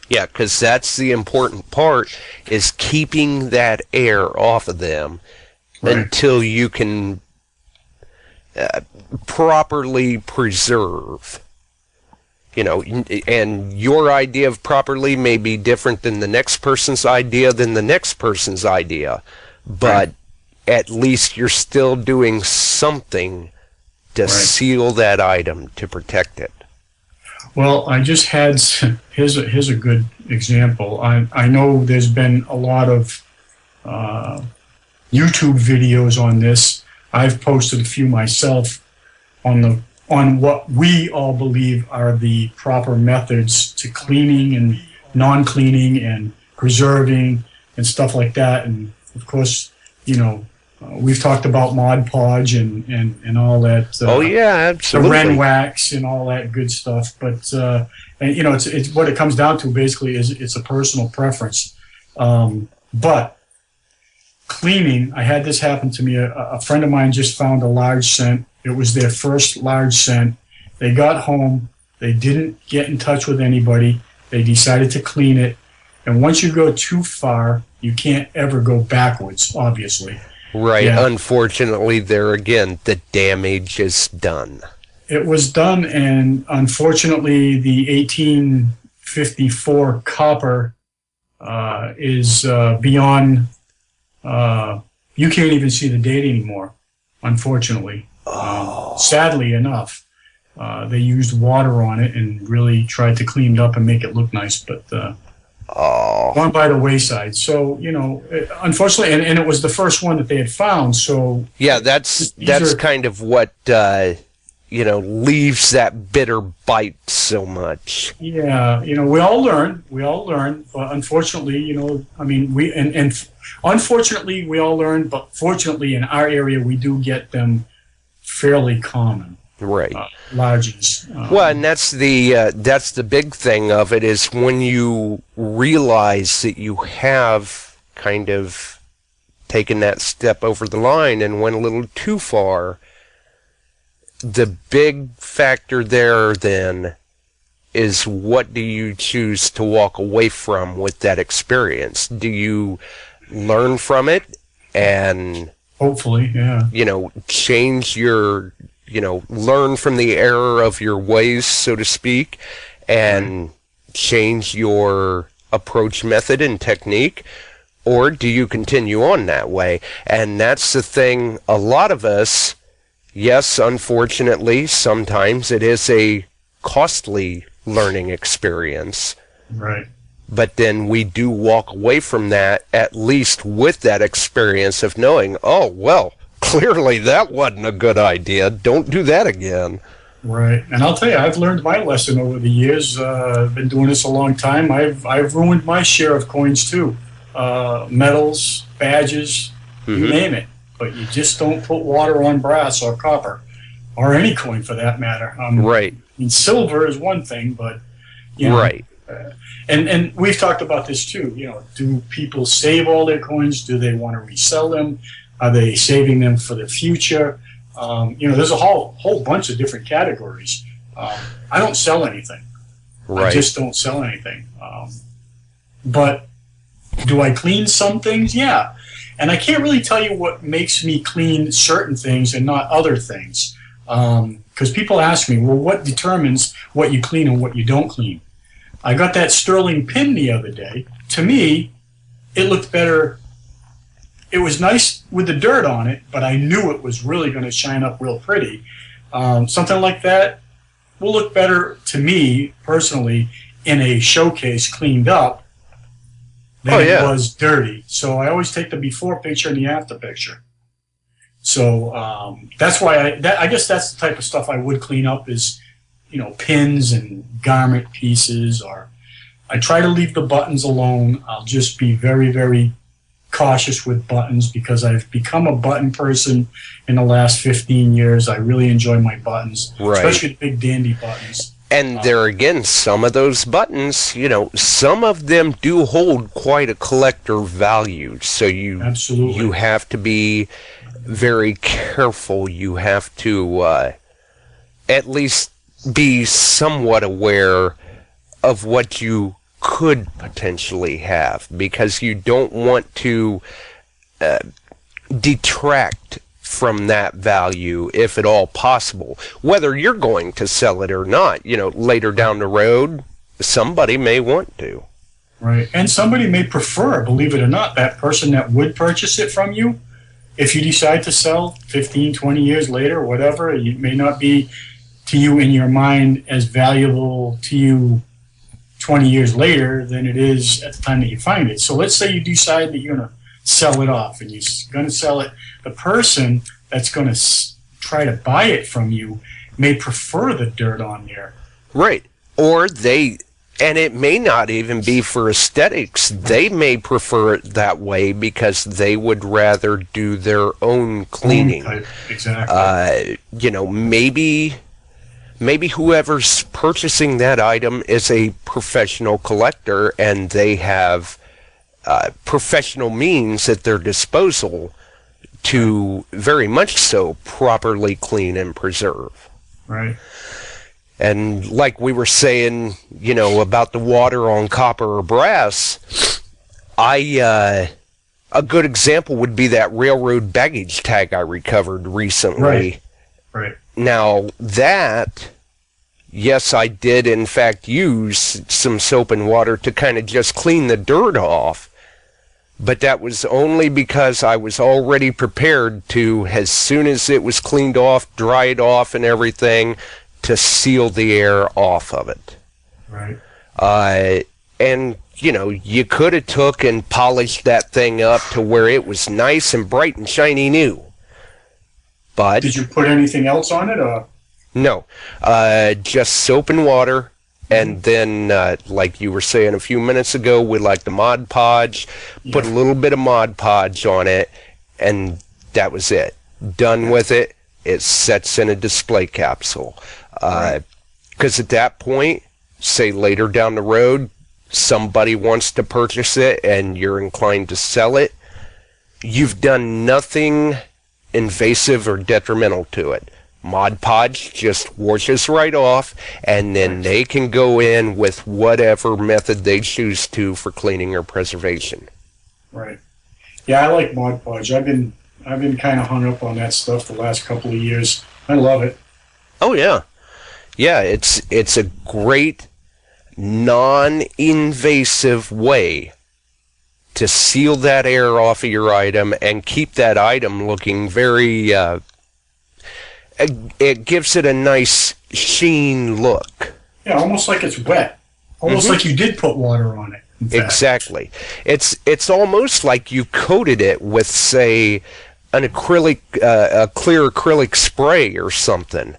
[SPEAKER 1] Yeah, because that's the important part, is keeping that air off of them until you can properly preserve. You know, and your idea of properly may be different than the next person's idea than the next person's idea, but at least you're still doing something to seal that item, to protect it.
[SPEAKER 2] Well, I just had, here's a good example. I know there's been a lot of YouTube videos on this. I've posted a few myself on what we all believe are the proper methods to cleaning and non-cleaning and preserving and stuff like that. And of course, you know, we've talked about Mod Podge and all that.
[SPEAKER 1] Oh yeah, absolutely.
[SPEAKER 2] The Ren wax and all that good stuff. But and you know, it's what it comes down to basically is it's a personal preference. But cleaning, I had this happen to me. A friend of mine just found a large scent. It was their first large scent. They got home. They didn't get in touch with anybody. They decided to clean it. And once you go too far, you can't ever go backwards, obviously.
[SPEAKER 1] Right. Yeah. Unfortunately, there again, the damage is done.
[SPEAKER 2] It was done, and unfortunately, the 1854 copper is beyond... you can't even see the date anymore, unfortunately. Sadly enough, they used water on it and really tried to clean it up and make it look nice, but gone by the wayside. So, you know, unfortunately, and it was the first one that they had found. So
[SPEAKER 1] yeah, that's kind of what you know, leaves that bitter bite so much.
[SPEAKER 2] Yeah, you know, we all learn, but unfortunately, you know, I mean, unfortunately we all learn, but fortunately in our area we do get them fairly common.
[SPEAKER 1] Right.
[SPEAKER 2] Larges.
[SPEAKER 1] Well, and that's the big thing of it, is when you realize that you have kind of taken that step over the line and went a little too far. The big factor there then is, what do you choose to walk away from with that experience? Do you learn from it and
[SPEAKER 2] hopefully, yeah,
[SPEAKER 1] you know, change your, you know, learn from the error of your ways, so to speak, and change your approach method and technique? Or do you continue on that way? And that's the thing, a lot of us, yes, unfortunately, sometimes it is a costly learning experience.
[SPEAKER 2] Right.
[SPEAKER 1] But then we do walk away from that, at least with that experience of knowing, oh, well, clearly that wasn't a good idea. Don't do that again.
[SPEAKER 2] Right. And I'll tell you, I've learned my lesson over the years. I've been doing this a long time. I've ruined my share of coins too. Medals, badges, you name it. But you just don't put water on brass or copper, or any coin for that matter.
[SPEAKER 1] Right.
[SPEAKER 2] I mean, silver is one thing, but you know,
[SPEAKER 1] right.
[SPEAKER 2] And we've talked about this too. You know, do people save all their coins? Do they want to resell them? Are they saving them for the future? You know, there's a whole bunch of different categories. I don't sell anything.
[SPEAKER 1] Right.
[SPEAKER 2] I just don't sell anything. But do I clean some things? Yeah. And I can't really tell you what makes me clean certain things and not other things. Because people ask me, well, what determines what you clean and what you don't clean? I got that sterling pin the other day. To me, it looked better. It was nice with the dirt on it, but I knew it was really going to shine up real pretty. Something like that will look better to me, personally, in a showcase cleaned up than it was dirty. So I always take the before picture and the after picture. So that's why I guess that's the type of stuff I would clean up, is, you know, pins and garment pieces. Or I try to leave the buttons alone. I'll just be very, very cautious with buttons, because I've become a button person in the last 15 years. I really enjoy my buttons, especially the big dandy buttons.
[SPEAKER 1] And there again, some of those buttons, you know, some of them do hold quite a collector value. So you have to be very careful. You have to at least be somewhat aware of what you could potentially have, because you don't want to detract from that value, if at all possible, whether you're going to sell it or not. Later down the road, somebody may want to.
[SPEAKER 2] Right. And somebody may prefer, believe it or not, that person that would purchase it from you. If you decide to sell 15, 20 years later, whatever, it may not be to you in your mind as valuable to you 20 years later than it is at the time that you find it. So let's say you decide that you're going to sell it off and you're going to sell it. The person that's going to try to buy it from you may prefer the dirt on there.
[SPEAKER 1] Right. And it may not even be for aesthetics. They may prefer it that way because they would rather do their own cleaning.
[SPEAKER 2] Exactly.
[SPEAKER 1] Maybe whoever's purchasing that item is a professional collector and they have professional means at their disposal to very much so properly clean and preserve.
[SPEAKER 2] Right.
[SPEAKER 1] And like we were saying, about the water on copper or brass, a good example would be that railroad baggage tag I recovered recently.
[SPEAKER 2] Right.
[SPEAKER 1] Now that, yes, I did in fact use some soap and water to kind of just clean the dirt off, but that was only because I was already prepared to, as soon as it was cleaned off, dried off and everything, to seal the air off of it.
[SPEAKER 2] Right.
[SPEAKER 1] And, you could have took and polished that thing up to where it was nice and bright and shiny new. But
[SPEAKER 2] did you put anything else on it? Or?
[SPEAKER 1] No. Just soap and water. And then, like you were saying a few minutes ago, we like the Mod Podge, put a little bit of Mod Podge on it, and that was it. Done with it. It sets in a display capsule. Because at that point, say later down the road, somebody wants to purchase it and you're inclined to sell it, you've done nothing invasive or detrimental to it. Mod Podge just washes right off, and then they can go in with whatever method they choose to for cleaning or preservation.
[SPEAKER 2] Right. Yeah, I like Mod Podge. I've been kind of hung up on that stuff the last couple of years. I love it.
[SPEAKER 1] Oh yeah. Yeah, it's a great non-invasive way to seal that air off of your item and keep that item looking very it gives it a nice sheen look.
[SPEAKER 2] Yeah, almost like it's wet. Almost like you did put water on it.
[SPEAKER 1] Exactly. It's almost like you coated it with, say, a clear acrylic spray or something.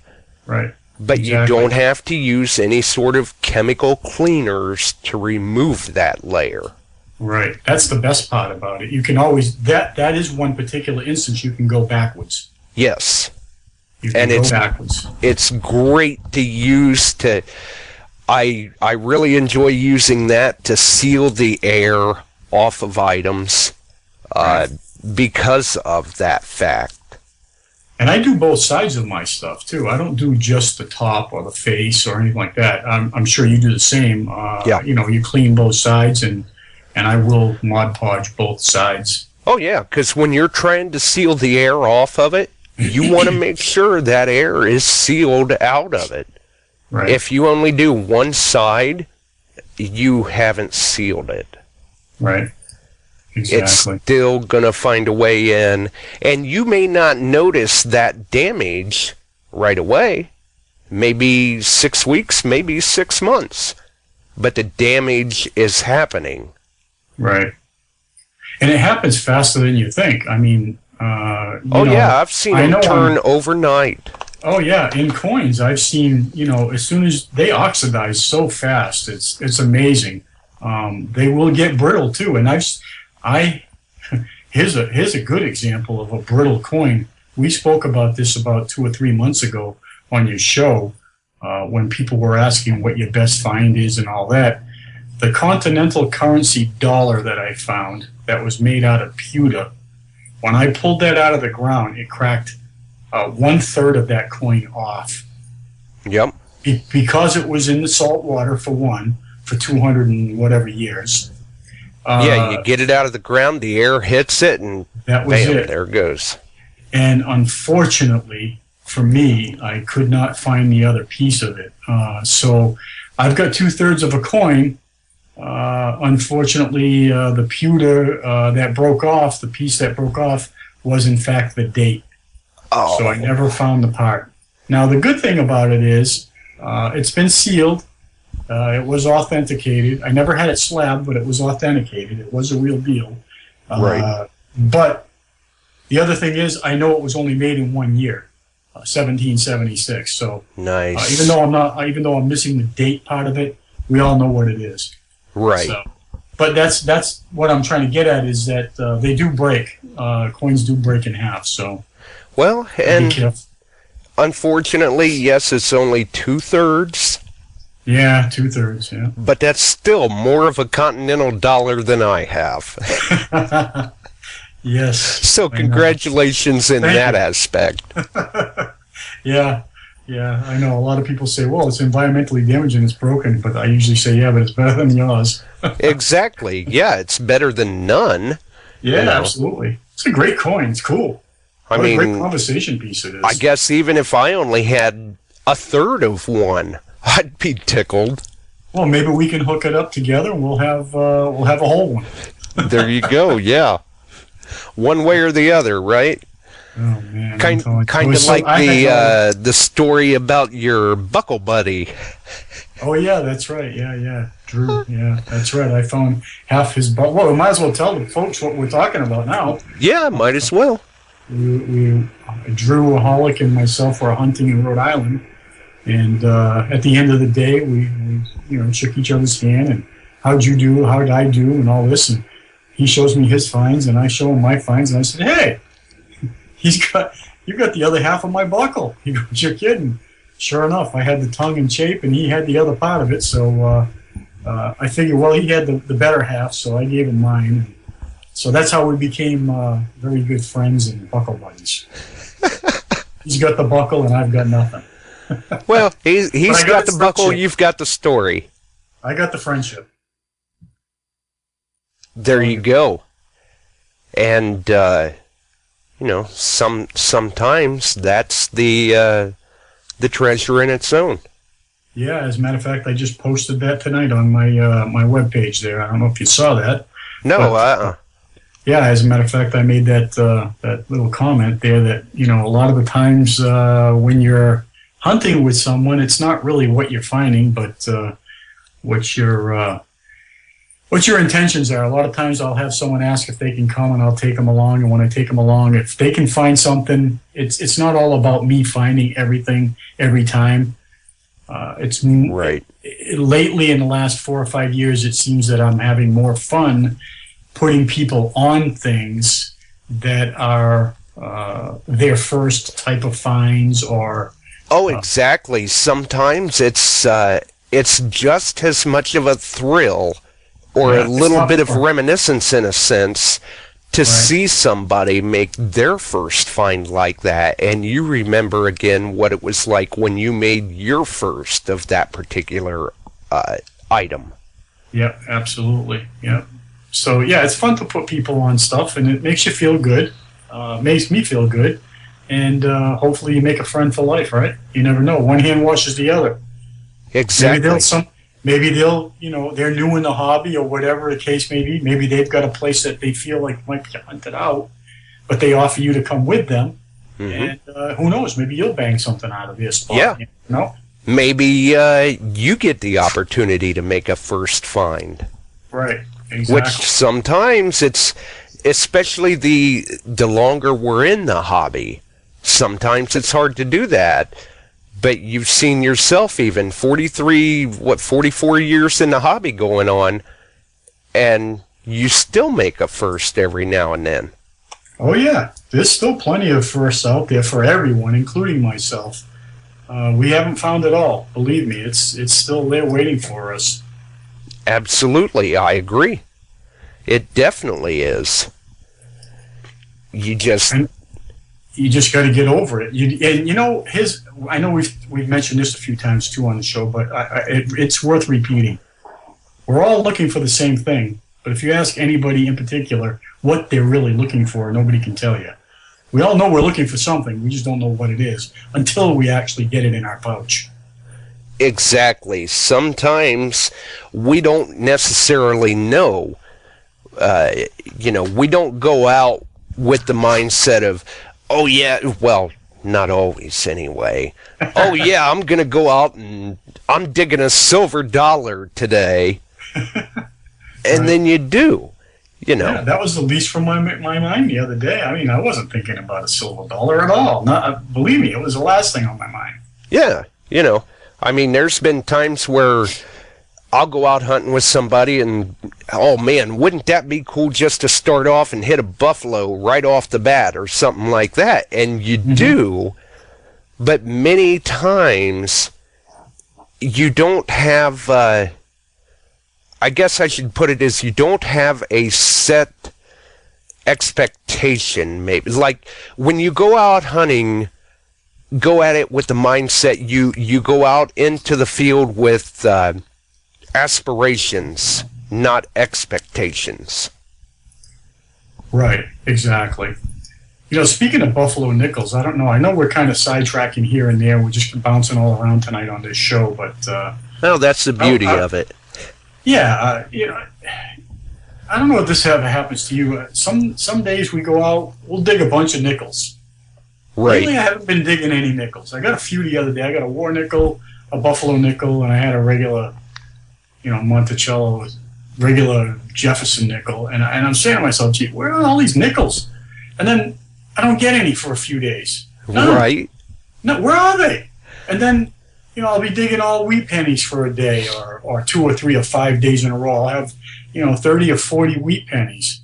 [SPEAKER 2] Right.
[SPEAKER 1] But you don't have to use any sort of chemical cleaners to remove that layer.
[SPEAKER 2] Right. That's the best part about it. You can always, that is one particular instance you can go backwards.
[SPEAKER 1] Yes.
[SPEAKER 2] You can go backwards.
[SPEAKER 1] It's great to use to, I really enjoy using that to seal the air off of items because of that fact.
[SPEAKER 2] And I do both sides of my stuff, too. I don't do just the top or the face or anything like that. I'm sure you do the same. You clean both sides, and I will Mod Podge both sides.
[SPEAKER 1] Oh, yeah, because when you're trying to seal the air off of it, you want to make sure that air is sealed out of it.
[SPEAKER 2] Right.
[SPEAKER 1] If you only do one side, you haven't sealed it.
[SPEAKER 2] Right. Exactly.
[SPEAKER 1] It's still going to find a way in, and you may not notice that damage right away. Maybe 6 weeks, maybe 6 months, but the damage is happening.
[SPEAKER 2] Right. And it happens faster than you think. I mean,
[SPEAKER 1] I've seen them turn overnight.
[SPEAKER 2] Oh yeah, in coins, I've seen, as soon as they oxidize so fast, it's amazing. They will get brittle too, and here's a good example of a brittle coin. We spoke about this about 2 or 3 months ago on your show when people were asking what your best find is and all that. The continental currency dollar that I found that was made out of pewter, when I pulled that out of the ground, it cracked 1/3 of that coin off.
[SPEAKER 1] Yep.
[SPEAKER 2] Because it was in the salt water, for 200 and whatever years.
[SPEAKER 1] You get it out of the ground, the air hits it, and
[SPEAKER 2] that was
[SPEAKER 1] bam,
[SPEAKER 2] it.
[SPEAKER 1] there it goes.
[SPEAKER 2] And unfortunately for me, I could not find the other piece of it. So I've got 2/3 of a coin. Unfortunately, the pewter that broke off, the piece that broke off, was in fact the date.
[SPEAKER 1] Oh.
[SPEAKER 2] So I never found the part. Now, the good thing about it is it's been sealed. It was authenticated. I never had it slabbed, but it was authenticated. It was a real deal.
[SPEAKER 1] Right.
[SPEAKER 2] But the other thing is, I know it was only made in 1 year, 1776. So
[SPEAKER 1] nice.
[SPEAKER 2] Even though I'm missing the date part of it, we all know what it is.
[SPEAKER 1] Right.
[SPEAKER 2] So, but that's what I'm trying to get at, is that they do break. Coins do break in half. So
[SPEAKER 1] well, and unfortunately, yes, it's only 2/3.
[SPEAKER 2] Yeah, 2/3. Yeah.
[SPEAKER 1] But that's still more of a continental dollar than I have.
[SPEAKER 2] Yes.
[SPEAKER 1] So congratulations in that aspect.
[SPEAKER 2] Yeah. Yeah, I know. A lot of people say, well, it's environmentally damaging, it's broken. But I usually say, yeah, but it's better than yours.
[SPEAKER 1] Exactly. Yeah, it's better than none.
[SPEAKER 2] Yeah, absolutely. It's a great coin. It's cool. What a great conversation piece it is.
[SPEAKER 1] I guess even if I only had 1/3 of one, I'd be tickled.
[SPEAKER 2] Well, maybe we can hook it up together and we'll have a whole one.
[SPEAKER 1] There you go. Yeah. One way or the other, right?
[SPEAKER 2] Oh man,
[SPEAKER 1] kind of like the story about your buckle buddy.
[SPEAKER 2] Oh yeah, that's right. Yeah, Drew. Yeah, that's right. I found half his buckle. Well, we might as well tell the folks what we're talking about now.
[SPEAKER 1] Yeah, might as well.
[SPEAKER 2] Drew, Aholic, and myself were hunting in Rhode Island, and at the end of the day, we shook each other's hand and how'd you do, how'd I do, and all this. And he shows me his finds, and I show him my finds, and I said, hey. You got the other half of my buckle. He goes, you're kidding. Sure enough, I had the tongue and shape, and he had the other part of it. So I figured, well, he had the better half, so I gave him mine. So that's how we became very good friends and buckle buddies. He's got the buckle, and I've got nothing.
[SPEAKER 1] Well, he's got the buckle, you've got the story.
[SPEAKER 2] I got the friendship.
[SPEAKER 1] There you go. And sometimes that's the treasure in its own.
[SPEAKER 2] Yeah, as a matter of fact, I just posted that tonight on my my webpage there. I don't know if you saw that.
[SPEAKER 1] No,
[SPEAKER 2] Yeah, as a matter of fact, I made that little comment there that, a lot of the times when you're hunting with someone, it's not really what you're finding, but what your intentions are. A lot of times I'll have someone ask if they can come, and I'll take them along. And when I take them along, if they can find something, it's not all about me finding everything every time. It's
[SPEAKER 1] right.
[SPEAKER 2] Lately, in the last 4 or 5 years, it seems that I'm having more fun putting people on things that are their first type of finds, or
[SPEAKER 1] exactly. Sometimes it's just as much of a thrill, or a little bit of reminiscence, in a sense, to see somebody make their first find like that, and you remember again what it was like when you made your first of that particular item.
[SPEAKER 2] Yep, absolutely. Yep. So yeah, it's fun to put people on stuff, and it makes you feel good. Makes me feel good, and hopefully you make a friend for life, right? You never know. One hand washes the other.
[SPEAKER 1] Exactly.
[SPEAKER 2] Maybe they'll, they're new in the hobby, or whatever the case may be. Maybe they've got a place that they feel like might be hunted out, but they offer you to come with them. Mm-hmm. And who knows? Maybe you'll bang something out of this spot. Yeah. Maybe
[SPEAKER 1] you get the opportunity to make a first find.
[SPEAKER 2] Right. Exactly.
[SPEAKER 1] Which sometimes it's, especially the longer we're in the hobby, sometimes it's hard to do that. But you've seen yourself even 44 years in the hobby going on, and you still make a first every now and then.
[SPEAKER 2] Oh yeah, there's still plenty of firsts out there for everyone, including myself. We haven't found it all. Believe me, it's still there waiting for us.
[SPEAKER 1] Absolutely, I agree. It definitely is. You just
[SPEAKER 2] got to get over it. I know we've mentioned this a few times too on the show, but it's worth repeating. We're all looking for the same thing, but if you ask anybody in particular what they're really looking for, nobody can tell you. We all know we're looking for something. We just don't know what it is until we actually get it in our pouch.
[SPEAKER 1] Exactly. Sometimes we don't necessarily know. We don't go out with the mindset of, oh yeah, well, not always anyway. Oh yeah, I'm going to go out and I'm digging a silver dollar today. And
[SPEAKER 2] Right.
[SPEAKER 1] then you do,
[SPEAKER 2] Yeah, that was the least from my mind the other day. I mean, I wasn't thinking about a silver dollar at all. Not, believe me, it was the last thing on my mind.
[SPEAKER 1] Yeah, I mean, there's been times where I'll go out hunting with somebody and, oh man, wouldn't that be cool just to start off and hit a buffalo right off the bat or something like that? And you do, but many times you don't have, I guess I should put it as you don't have a set expectation, maybe. Like when you go out hunting, go at it with the mindset you go out into the field with aspirations, not expectations.
[SPEAKER 2] Right, exactly. Speaking of buffalo nickels, I don't know. I know we're kind of sidetracking here and there. We're just bouncing all around tonight on this show, but
[SPEAKER 1] Well, that's the beauty of it.
[SPEAKER 2] yeah, I don't know if this ever happens to you. Some days we go out, we'll dig a bunch of nickels.
[SPEAKER 1] Right.
[SPEAKER 2] Lately, I haven't been digging any nickels. I got a few the other day. I got a war nickel, a buffalo nickel, and I had a regular, Monticello, regular Jefferson nickel. And I'm saying to myself, gee, where are all these nickels? And then I don't get any for a few days.
[SPEAKER 1] Right.
[SPEAKER 2] No, where are they? And then, I'll be digging all wheat pennies for a day or 2 or 3 or 5 days in a row. I'll have, 30 or 40 wheat pennies.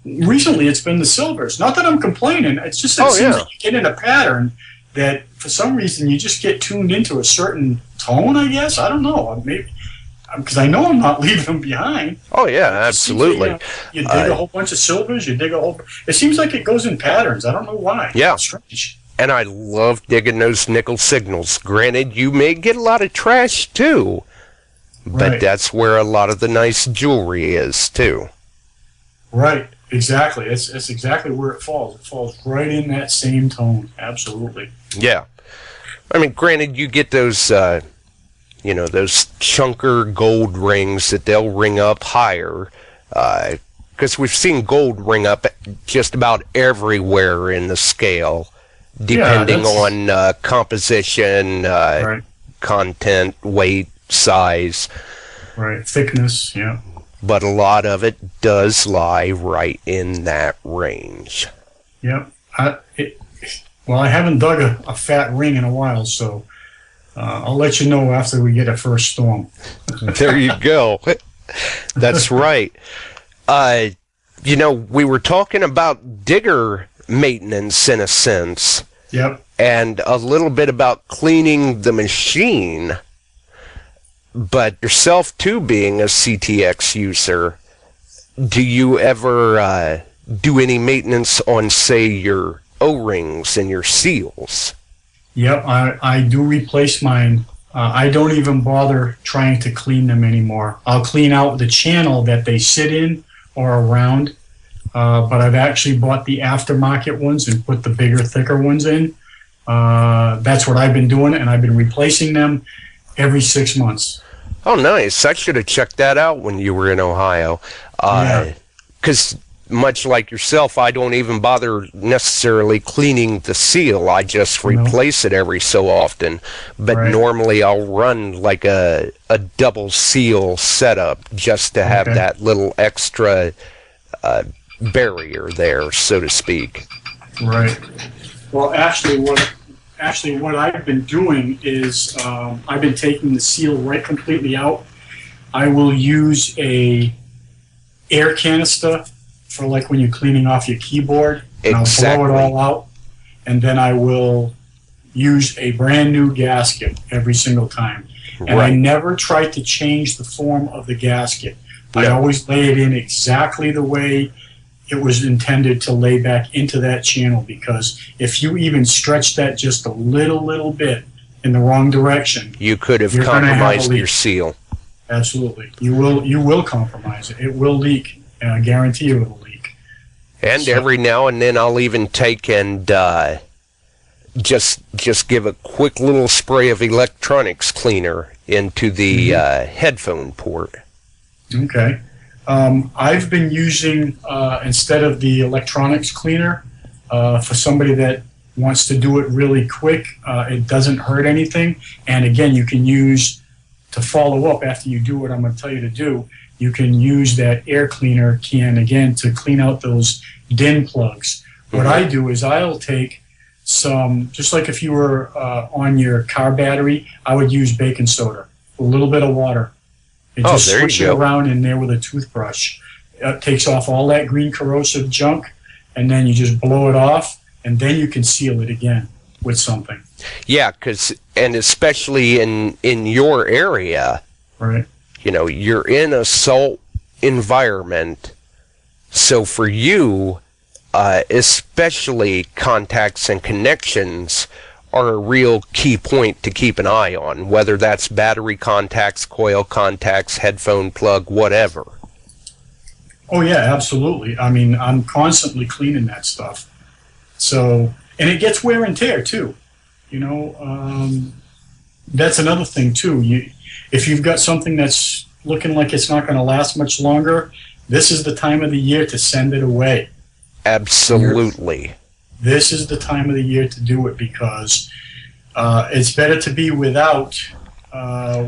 [SPEAKER 2] Recently, it's been the silvers. Not that I'm complaining. It's just that it seems like you get in a pattern that for some reason you just get tuned into a certain tone, I guess. I don't know. Maybe because I know I'm not leaving them behind.
[SPEAKER 1] Oh, yeah, absolutely.
[SPEAKER 2] You dig a whole bunch of silvers. You dig a whole... It seems like it goes in patterns. I don't know why.
[SPEAKER 1] Yeah.
[SPEAKER 2] It's strange.
[SPEAKER 1] And I love digging those nickel signals. Granted, you may get a lot of trash, too. But that's where a lot of the nice jewelry is, too.
[SPEAKER 2] Right. Exactly. It's exactly where it falls. It falls right in that same tone. Absolutely.
[SPEAKER 1] Yeah. I mean, granted, you get those, those chunker gold rings that they'll ring up higher. Because we've seen gold ring up just about everywhere in the scale, depending on composition, content, weight, size.
[SPEAKER 2] Right. Thickness, yeah.
[SPEAKER 1] But a lot of it does lie right in that range.
[SPEAKER 2] Yep. I haven't dug a fat ring in a while, so I'll let you know after we get a first storm.
[SPEAKER 1] There you go. That's right. We were talking about digger maintenance in a sense.
[SPEAKER 2] Yep.
[SPEAKER 1] And a little bit about cleaning the machine. But yourself, too, being a CTX user, do you ever do any maintenance on, say, your O-rings and your seals?
[SPEAKER 2] Yep, I do replace mine. I don't even bother trying to clean them anymore. I'll clean out the channel that they sit in or around, but I've actually bought the aftermarket ones and put the bigger, thicker ones in. That's what I've been doing, and I've been replacing them every 6 months.
[SPEAKER 1] Oh, nice. I should have checked that out when you were in Ohio. Because much like yourself, I don't even bother necessarily cleaning the seal. I just replace it every so often. But normally I'll run like a double seal setup just to have that little extra barrier there, so to speak.
[SPEAKER 2] Right. Well, actually, what I've been doing is I've been taking the seal right completely out. I will use a air canister for like when you're cleaning off your keyboard. And I'll blow it all out. And then I will use a brand new gasket every single time. And I never try to change the form of the gasket. I always lay it in exactly the way it was intended to lay back into that channel, because if you even stretch that just a little bit in the wrong direction,
[SPEAKER 1] you could have compromised your seal.
[SPEAKER 2] Absolutely. You will compromise it. It will leak, and I guarantee you it will leak.
[SPEAKER 1] And
[SPEAKER 2] So,
[SPEAKER 1] every now and then I'll even take and just give a quick little spray of electronics cleaner into the headphone port.
[SPEAKER 2] okay. I've been using, instead of the electronics cleaner, for somebody that wants to do it really quick, it doesn't hurt anything. And again, you can use, to follow up after you do what I'm going to tell you to do, you can use that air cleaner can again to clean out those DIN plugs. What I do is I'll take some, just like if you were on your car battery, I would use baking soda, a little bit of water, and just
[SPEAKER 1] there
[SPEAKER 2] switch
[SPEAKER 1] you
[SPEAKER 2] it
[SPEAKER 1] go.
[SPEAKER 2] around in there with a toothbrush. It takes off all that green corrosive junk, and then you just blow it off, and then you can seal it again with something.
[SPEAKER 1] Yeah, and especially in your area,
[SPEAKER 2] Right.
[SPEAKER 1] you know, you're in a salt environment, so for you, especially contacts and connections are a real key point to keep an eye on, whether that's battery contacts, coil contacts, headphone plug, whatever.
[SPEAKER 2] Oh yeah, absolutely. I mean, I'm constantly cleaning that stuff. So, and it gets wear and tear too. You know, that's another thing too. If you've got something that's looking like it's not going to last much longer, this is the time of the year to send it away.
[SPEAKER 1] Absolutely.
[SPEAKER 2] This is the time of the year to do it because it's better to be without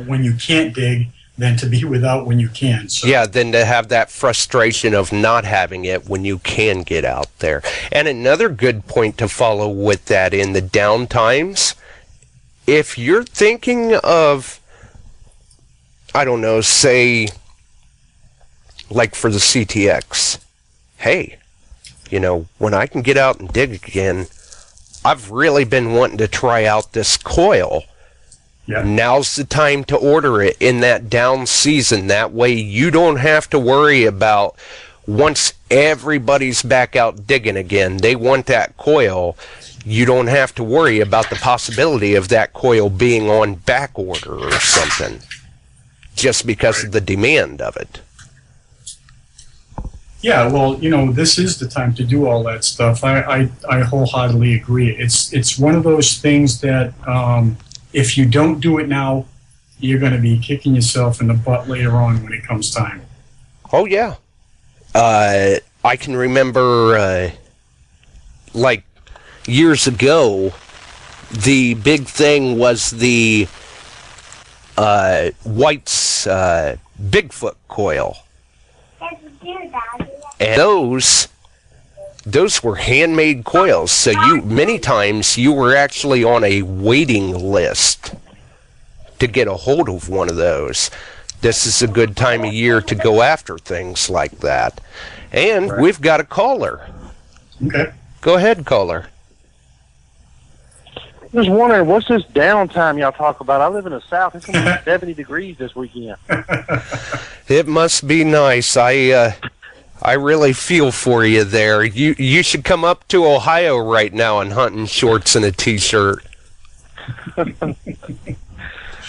[SPEAKER 2] when you can't dig than to be without when you can. So.
[SPEAKER 1] Yeah, than to have that frustration of not having it when you can get out there. And another good point to follow with that in the down times, if you're thinking of, I don't know, say, like for the CTX, hey, you know, when I can get out and dig again, I've really been wanting to try out this coil.
[SPEAKER 2] Yeah.
[SPEAKER 1] Now's the time to order it in that down season. That way you don't have to worry about once everybody's back out digging again, they want that coil. You don't have to worry about the possibility of that coil being on back order or something just because of the demand of it.
[SPEAKER 2] Yeah, well, you know, this is the time to do all that stuff. I wholeheartedly agree. It's one of those things that if you don't do it now, you're going to be kicking yourself in the butt later on when it comes time.
[SPEAKER 1] Oh, yeah. I can remember, like, years ago, the big thing was the White's Bigfoot coil. And those were handmade coils, so many times you were actually on a waiting list to get a hold of one of those. This is a good time of year to go after things like that. And we've got a caller.
[SPEAKER 2] Okay.
[SPEAKER 1] Go ahead, caller.
[SPEAKER 3] Just wondering, what's this downtime y'all talk about? I live in the South. It's going to be 70 degrees this weekend.
[SPEAKER 1] It must be nice. I really feel for you there. You should come up to Ohio right now and hunt in shorts and a t-shirt.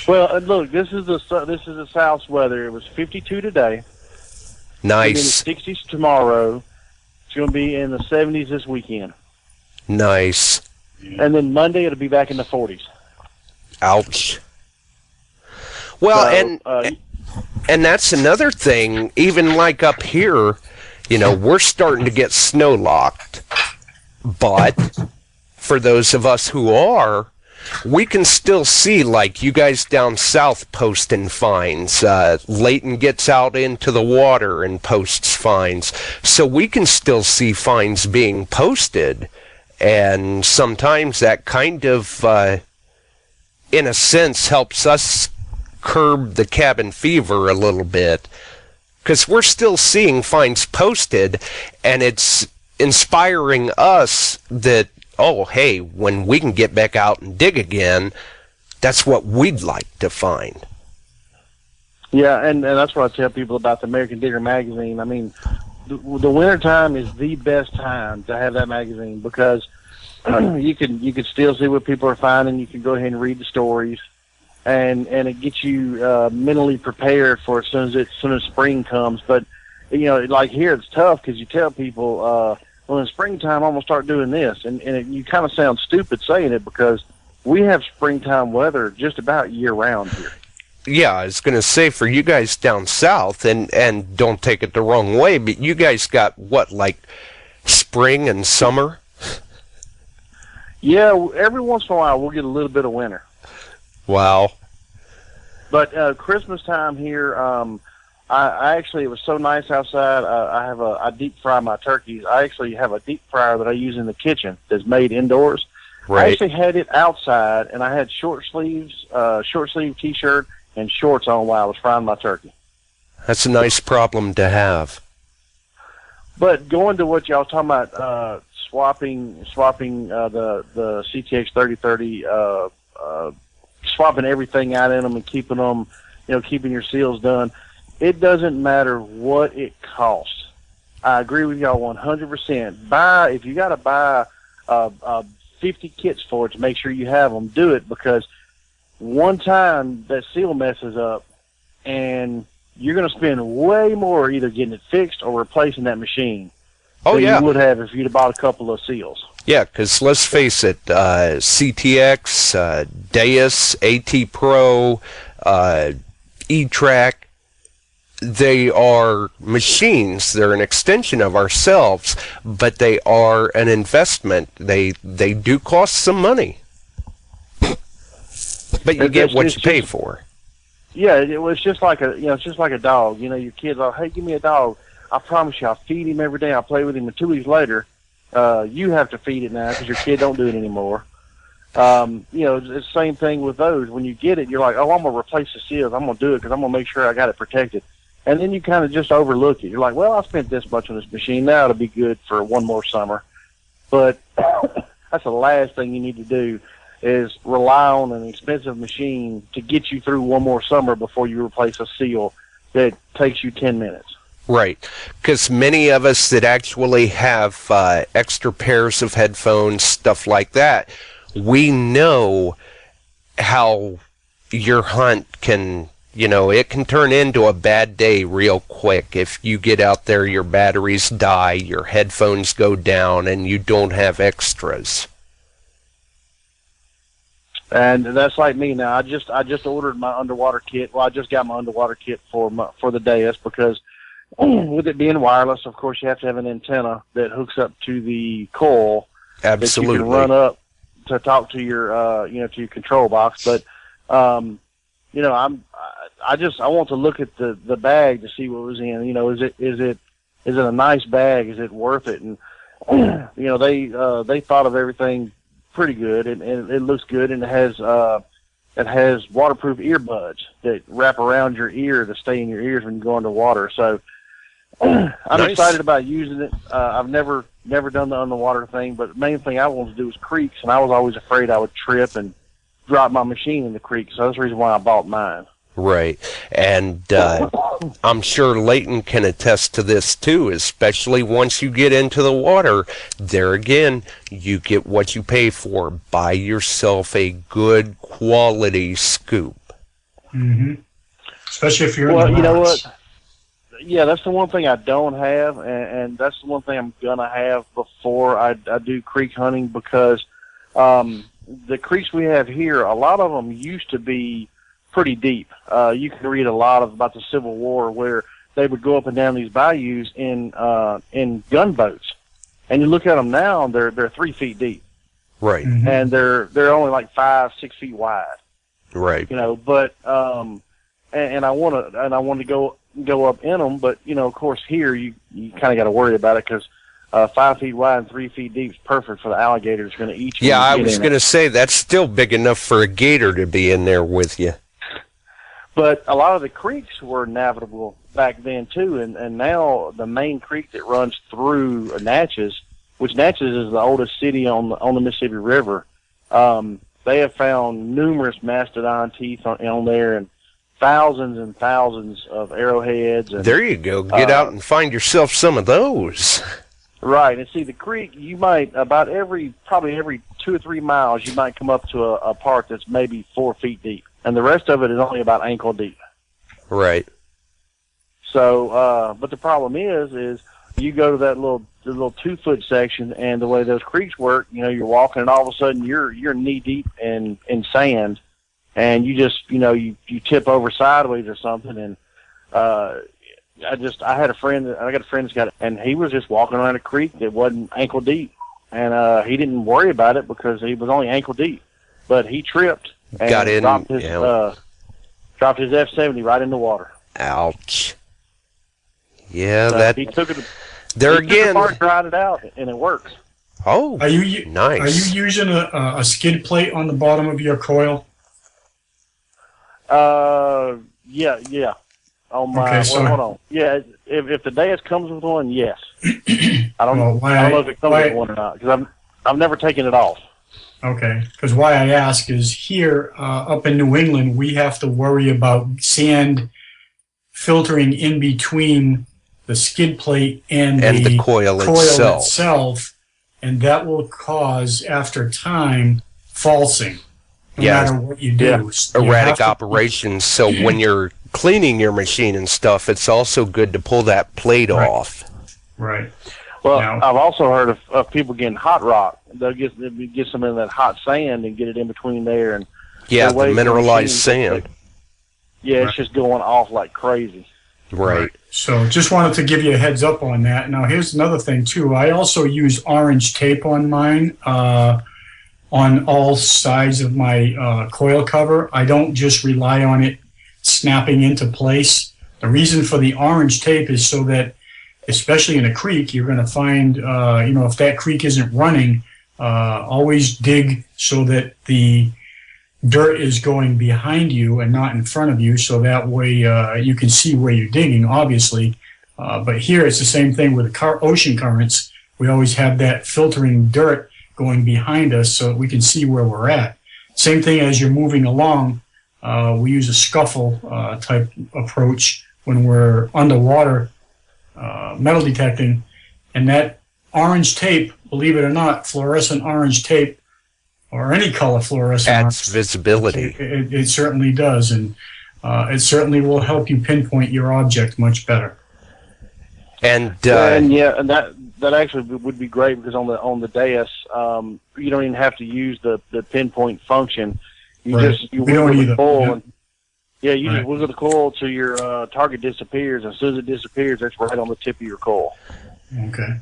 [SPEAKER 3] Well, look, this is the South's weather. It was 52 today.
[SPEAKER 1] Nice.
[SPEAKER 3] It's going to be in the 60s tomorrow. It's going to be in the 70s this weekend.
[SPEAKER 1] Nice.
[SPEAKER 3] And then Monday it'll be back in the 40s.
[SPEAKER 1] Ouch. Well,
[SPEAKER 3] So,
[SPEAKER 1] and that's another thing. Even like up here, you know, we're starting to get snow locked. But for those of us who are, we can still see, like you guys down south posting finds. Leighton gets out into the water and posts finds. So we can still see finds being posted. And sometimes that kind of, in a sense, helps us curb the cabin fever a little bit. Because we're still seeing finds posted, and it's inspiring us that, oh, hey, when we can get back out and dig again, that's what we'd like to find.
[SPEAKER 3] yeah, and that's what I tell people about the American Digger magazine. I mean, the wintertime is the best time to have that magazine because you can still see what people are finding. You can go ahead and read the stories, and it gets you mentally prepared for as soon as spring comes. But you know, like here, it's tough because you tell people, well, in springtime, I'm going to start doing this. And you kind of sound stupid saying it because we have springtime weather just about year-round here.
[SPEAKER 1] Yeah, I was going to say, for you guys down south, and don't take it the wrong way, but you guys got, what, like spring and summer?
[SPEAKER 3] Yeah, every once in a while we'll get a little bit of winter.
[SPEAKER 1] Wow.
[SPEAKER 3] But Christmas time here, I actually, it was so nice outside. I deep fry my turkeys. I actually have a deep fryer that I use in the kitchen that's made indoors.
[SPEAKER 1] Right.
[SPEAKER 3] I actually had it outside, and I had short sleeve T-shirt and shorts on while I was frying my turkey.
[SPEAKER 1] That's a nice problem to have.
[SPEAKER 3] But going to what y'all talking about, swapping the CTX 3030, swapping everything out in them and keeping them, keeping your seals done. It doesn't matter what it costs. I agree with y'all 100%. If you got to buy 50 kits for it to make sure you have them, do it, because one time that seal messes up and you're going to spend way more either getting it fixed or replacing that machine than you would have if you'd have bought a couple of seals. Yeah,
[SPEAKER 1] because let's face it, CTX, Deus, AT Pro, E-Track, they are machines. They're an extension of ourselves, but they are an investment. They do cost some money, but you get what you pay for.
[SPEAKER 3] Yeah, it was just like it's just like a dog. Your kids are, hey, give me a dog. I promise you, I'll feed him every day. I'll play with him, and 2 weeks later, you have to feed it now because your kid don't do it anymore. It's the same thing with those. When you get it, you're like, oh, I'm going to replace the seals. I'm going to do it because I'm going to make sure I got it protected. And then you kind of just overlook it. You're like, well, I spent this much on this machine. Now it'll be good for one more summer. But that's the last thing you need to do is rely on an expensive machine to get you through one more summer before you replace a seal that takes you 10 minutes.
[SPEAKER 1] Right, because many of us that actually have extra pairs of headphones, stuff like that, we know how your hunt can, it can turn into a bad day real quick. If you get out there, your batteries die, your headphones go down, and you don't have extras.
[SPEAKER 3] And that's like me now. I just ordered my underwater kit. Well, I just got my underwater kit for the Deus because with it being wireless, of course, you have to have an antenna that hooks up to the coil.
[SPEAKER 1] Absolutely.
[SPEAKER 3] That you can run up to talk to your to your control box. But I want to look at the bag to see what was in. Is it a nice bag? Is it worth it? And they thought of everything pretty good, and it looks good, and it has waterproof earbuds that wrap around your ear to stay in your ears when you go underwater. So I'm
[SPEAKER 1] nice.
[SPEAKER 3] Excited about using it. I've never done the underwater thing, but the main thing I wanted to do was creeks, and I was always afraid I would trip and drop my machine in the creek. So that's the reason why I bought mine.
[SPEAKER 1] Right, and I'm sure Leighton can attest to this too, especially once you get into the water. There again, you get what you pay for. Buy yourself a good quality scoop.
[SPEAKER 2] Mm-hmm. Especially if you're in the
[SPEAKER 3] you know
[SPEAKER 2] mountains.
[SPEAKER 3] what? Yeah, that's the one thing I don't have, and that's the one thing I'm going to have before I do creek hunting, because the creeks we have here, a lot of them used to be pretty deep. You can read a lot about the Civil War where they would go up and down these bayous in gunboats, and you look at them now, they're 3 feet deep,
[SPEAKER 1] right?
[SPEAKER 2] Mm-hmm.
[SPEAKER 3] And they're only like 5-6 feet wide,
[SPEAKER 1] right?
[SPEAKER 3] But and I want to go up in them, but of course here you kind of got to worry about it because 5 feet wide and 3 feet deep is perfect for the alligator that's going to eat you.
[SPEAKER 1] Yeah, I was going to say that's still big enough for a gator to be in there with you.
[SPEAKER 3] But a lot of the creeks were navigable back then too, and now the main creek that runs through Natchez, which Natchez is the oldest city on the Mississippi River, they have found numerous mastodon teeth on there and thousands of arrowheads. And,
[SPEAKER 1] there you go. Get out and find yourself some of those.
[SPEAKER 3] Right, and see the creek. You might probably every 2 or 3 miles, you might come up to a part that's maybe 4 feet deep. And the rest of it is only about ankle deep.
[SPEAKER 1] Right.
[SPEAKER 3] So, but the problem is you go to that little little 2-foot section, and the way those creeks work, you know, you're walking, and all of a sudden you're knee deep in sand, and you just, you know, you tip over sideways or something, and I had a friend, I got a friend that's got it, and he was just walking around a creek that wasn't ankle deep, and he didn't worry about it because he was only ankle deep, but he tripped and
[SPEAKER 1] got in,
[SPEAKER 3] dropped his F70 right in the water.
[SPEAKER 1] Ouch. Yeah,
[SPEAKER 3] He took it.
[SPEAKER 1] There
[SPEAKER 3] he took it
[SPEAKER 1] again.
[SPEAKER 3] apart, dried it out, and it works.
[SPEAKER 1] Oh, nice.
[SPEAKER 2] Are you using a skid plate on the bottom of your coil?
[SPEAKER 3] Yeah. On my,
[SPEAKER 2] Okay, so
[SPEAKER 3] hold on. Yeah, if the Deus comes with one, yes. I don't
[SPEAKER 2] Well,
[SPEAKER 3] know if it comes with one or not, because I've never taken it off.
[SPEAKER 2] Okay, because why I ask is here up in New England, we have to worry about sand filtering in between the skid plate and the
[SPEAKER 1] coil itself.
[SPEAKER 2] And that will cause, after time, falsing, no matter what you do.
[SPEAKER 3] Yeah.
[SPEAKER 2] So you
[SPEAKER 1] Erratic
[SPEAKER 2] have to-
[SPEAKER 1] operations. So when you're cleaning your machine and stuff, it's also good to pull that plate off.
[SPEAKER 2] Right.
[SPEAKER 3] Well,
[SPEAKER 2] Now-
[SPEAKER 3] I've also heard of people getting hot rock. They'll get some of that hot sand and get it in between there, and
[SPEAKER 1] Yeah,
[SPEAKER 3] the
[SPEAKER 1] the
[SPEAKER 3] way
[SPEAKER 1] mineralized
[SPEAKER 3] machine-
[SPEAKER 1] sand.
[SPEAKER 3] Yeah, it's just going off like crazy.
[SPEAKER 1] Right.
[SPEAKER 2] So just wanted to give you a heads up on that. Now, here's another thing, too. I also use orange tape on mine on all sides of my coil cover. I don't just rely on it snapping into place. The reason for the orange tape is so that, especially in a creek, you're going to find, if that creek isn't running, always dig so that the dirt is going behind you and not in front of you, so that way you can see where you're digging, obviously. But here it's the same thing with the ocean currents. We always have that filtering dirt going behind us so that we can see where we're at. Same thing as you're moving along. We use a scuffle type approach when we're underwater metal detecting. And that orange tape, believe it or not, fluorescent orange tape, or any color fluorescent
[SPEAKER 1] Adds visibility.
[SPEAKER 2] It certainly does, and it certainly will help you pinpoint your object much better.
[SPEAKER 1] And
[SPEAKER 3] and that actually would be great, because on the Deus, you don't even have to use the pinpoint function. You
[SPEAKER 2] Right.
[SPEAKER 3] just you
[SPEAKER 2] We don't
[SPEAKER 3] wiggle
[SPEAKER 2] either.
[SPEAKER 3] the coil,
[SPEAKER 2] Yeah.
[SPEAKER 3] and you
[SPEAKER 2] Right.
[SPEAKER 3] just wiggle the coil till your target disappears. As soon as it disappears, that's right on the tip of your coil.
[SPEAKER 2] Okay.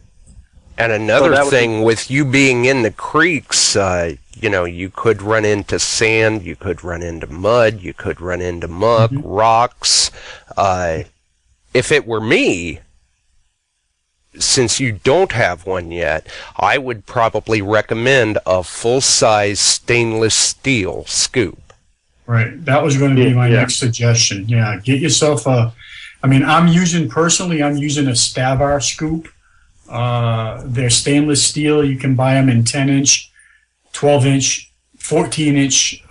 [SPEAKER 1] And another
[SPEAKER 3] that would
[SPEAKER 1] thing, with you being in the creeks, you could run into sand, you could run into mud, you could run into muck, rocks. If it were me, since you don't have one yet, I would probably recommend a full-size stainless steel scoop.
[SPEAKER 2] Right. That was going to be my next suggestion. Yeah. Get yourself I'm using a Stavar scoop. They're stainless steel. You can buy them in 10-inch, 12-inch, 14-inch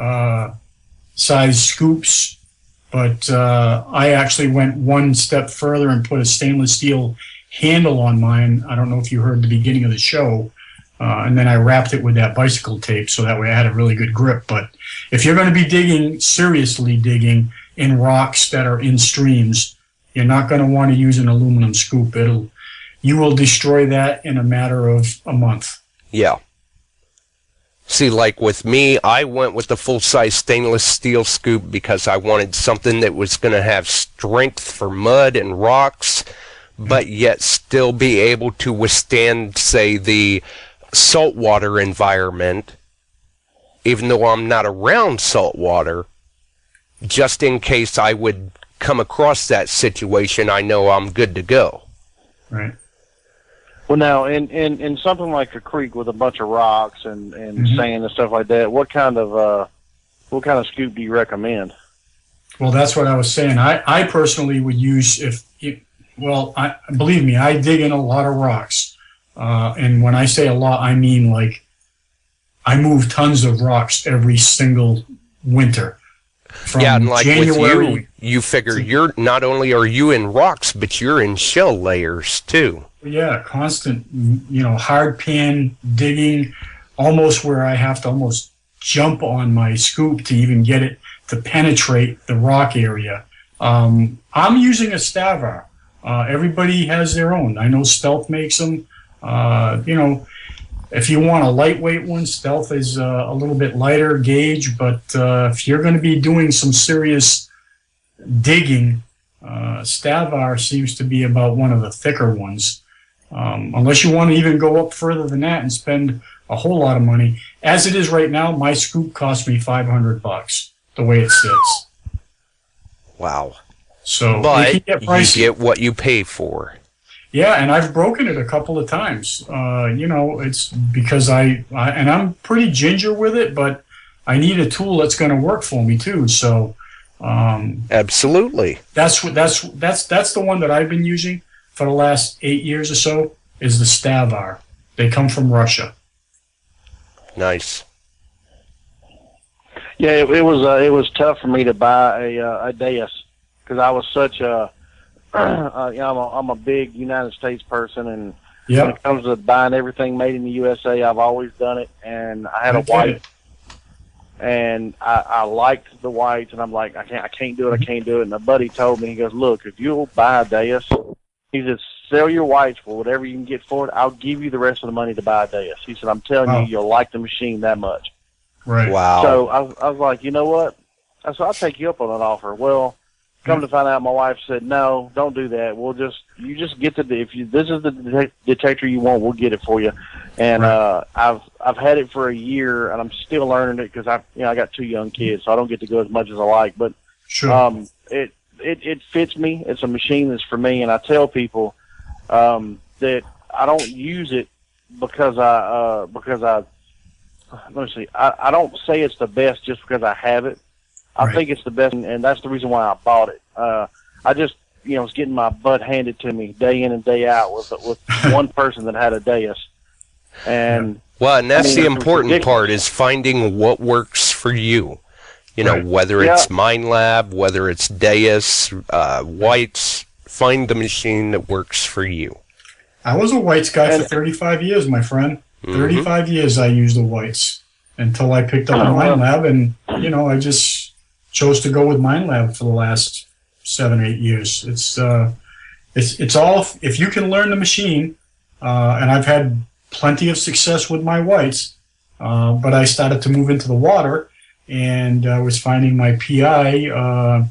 [SPEAKER 2] size scoops. But I actually went one step further and put a stainless steel handle on mine. I don't know if you heard the beginning of the show. And then I wrapped it with that bicycle tape, so that way I had a really good grip. But if you're going to be seriously digging in rocks that are in streams, you're not going to want to use an aluminum scoop. You will destroy that in a matter of a month.
[SPEAKER 1] Yeah. See, like with me, I went with the full-size stainless steel scoop because I wanted something that was going to have strength for mud and rocks, but yet still be able to withstand, say, the saltwater environment, even though I'm not around saltwater. Just in case I would come across that situation, I know I'm good to go.
[SPEAKER 2] Right.
[SPEAKER 3] Well, now, in something like a creek with a bunch of rocks and sand and stuff like that, what kind of scoop do you recommend?
[SPEAKER 2] Well, that's what I was saying. I personally would use believe me, I dig in a lot of rocks. And when I say a lot, I mean like I move tons of rocks every single winter. From
[SPEAKER 1] and like
[SPEAKER 2] January,
[SPEAKER 1] with you figure you're not only are you in rocks, but you're in shell layers too.
[SPEAKER 2] Yeah, constant, hard pan digging, almost where I have to almost jump on my scoop to even get it to penetrate the rock area. I'm using a Stavar. Everybody has their own. I know Stealth makes them. You know, if you want a lightweight one, Stealth is a little bit lighter gauge, but if you're going to be doing some serious digging, Stavar seems to be about one of the thicker ones. Unless you want to even go up further than that and spend a whole lot of money. As it is right now, my scoop cost me $500 the way it sits.
[SPEAKER 1] Wow.
[SPEAKER 2] So
[SPEAKER 1] but
[SPEAKER 2] it can get pricey.
[SPEAKER 1] You get what you pay for.
[SPEAKER 2] Yeah, and I've broken it a couple of times. You know, it's because and I'm pretty ginger with it, but I need a tool that's going to work for me too. So
[SPEAKER 1] absolutely,
[SPEAKER 2] that's the one that I've been using for the last 8 years or so. Is the Stavar. They come from Russia.
[SPEAKER 1] Nice.
[SPEAKER 3] Yeah, it was tough for me to buy a Deus because I was such a I'm a big United States person, and when it comes to buying everything made in the USA, I've always done it. And I had a white, and I liked the whites, and I'm like, I can't do it. And a buddy told me, he goes, look, if you'll buy a Deus, he said, sell your whites for whatever you can get for it. I'll give you the rest of the money to buy a Deus. He said, I'm telling you, you'll like the machine that much.
[SPEAKER 2] Right.
[SPEAKER 1] Wow.
[SPEAKER 3] So I was like, you know what? I said, I'll take you up on that offer. Well, come to find out, my wife said, no, don't do that. You just get this is the detector you want, we'll get it for you. And I've had it for a year, and I'm still learning it because I got 2 young kids, so I don't get to go as much as I like. But
[SPEAKER 2] sure.
[SPEAKER 3] It fits me. It's a machine that's for me, and I tell people that I don't use it because let me see. I don't say it's the best just because I have it. I think it's the best, and that's the reason why I bought it. I just, was getting my butt handed to me day in and day out with one person that had a Deus. And
[SPEAKER 1] and that's the important part, is finding what works for you. You know, whether it's MindLab, whether it's Deus, whites, find the machine that works for you.
[SPEAKER 2] I was a whites guy for 35 years, my friend. 35 years I used the whites until I picked up MindLab, and, I just chose to go with MindLab for the last 7 or 8 years. It's all, if you can learn the machine, and I've had plenty of success with my whites, but I started to move into the water, and I was finding my PI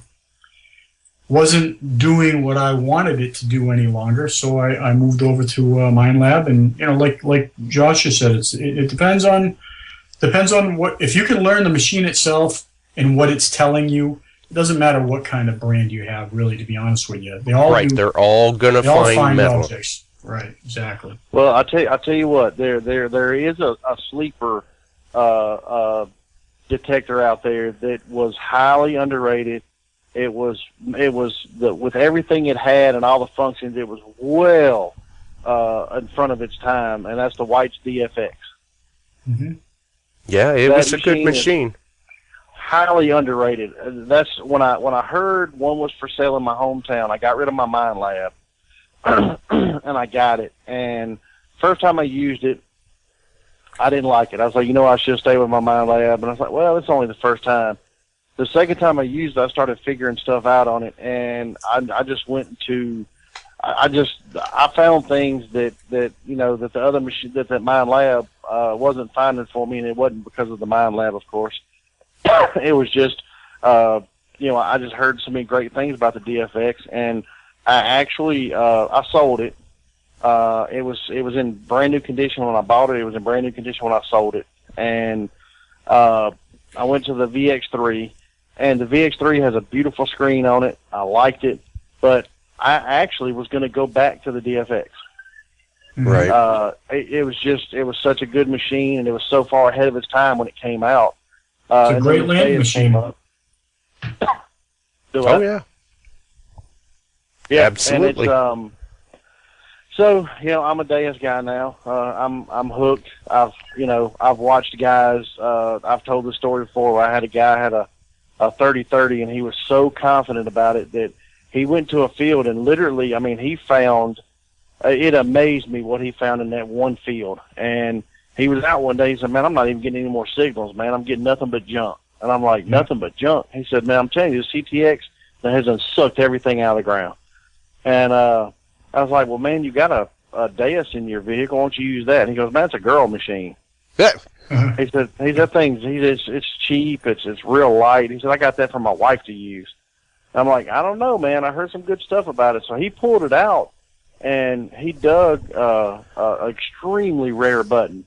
[SPEAKER 2] wasn't doing what I wanted it to do any longer, so I moved over to MindLab, and like Josh just said, it depends on what, if you can learn the machine itself and what it's telling you. It doesn't matter what kind of brand you have, really, to be honest with you. They're
[SPEAKER 1] all gonna find metal.
[SPEAKER 2] Objects. Right, exactly.
[SPEAKER 3] Well, I tell you what, there is a sleeper detector out there that was highly underrated. It was with everything it had and all the functions, it was well in front of its time, and that's the White's DFX.
[SPEAKER 2] Mm-hmm.
[SPEAKER 1] Yeah, it was a good machine.
[SPEAKER 3] Highly underrated. That's when I heard one was for sale in my hometown. I got rid of my MindLab, and I got it. And first time I used it, I didn't like it. I was like, I should stay with my MindLab. And I was like, well, it's only the first time. The second time I used it, I started figuring stuff out on it, and I just went into. I found things that the other machine that MindLab wasn't finding for me, and it wasn't because of the MindLab, of course. It was just, I just heard so many great things about the DFX, and I actually I sold it. It was in brand new condition when I bought it. It was in brand new condition when I sold it, and I went to the VX3, and the VX3 has a beautiful screen on it. I liked it, but I actually was going to go back to the DFX.
[SPEAKER 1] Right.
[SPEAKER 3] It was such a good machine, and it was so far ahead of its time when it came out.
[SPEAKER 2] It's a great landing machine.
[SPEAKER 1] Yeah.
[SPEAKER 3] Yeah,
[SPEAKER 1] absolutely.
[SPEAKER 3] And it's, so I'm a Deus guy now. I'm hooked. I've watched guys. I've told the story before where I had a guy had a 30-30, and he was so confident about it that he went to a field and literally, he found. It amazed me what he found in that one field. And he was out one day. He said, "Man, I'm not even getting any more signals, man. I'm getting nothing but junk." And I'm like, "Nothing but junk?" He said, "Man, I'm telling you, the CTX that has sucked everything out of the ground." And I was like, "Well, man, you gotta a dais in your vehicle. Why don't you use that? And he goes, man, it's a girl machine.
[SPEAKER 1] Yeah.
[SPEAKER 3] He said, it's cheap. It's real light. He said, I got that for my wife to use. I'm like, I don't know, man. I heard some good stuff about it. So he pulled it out, and he dug an extremely rare button.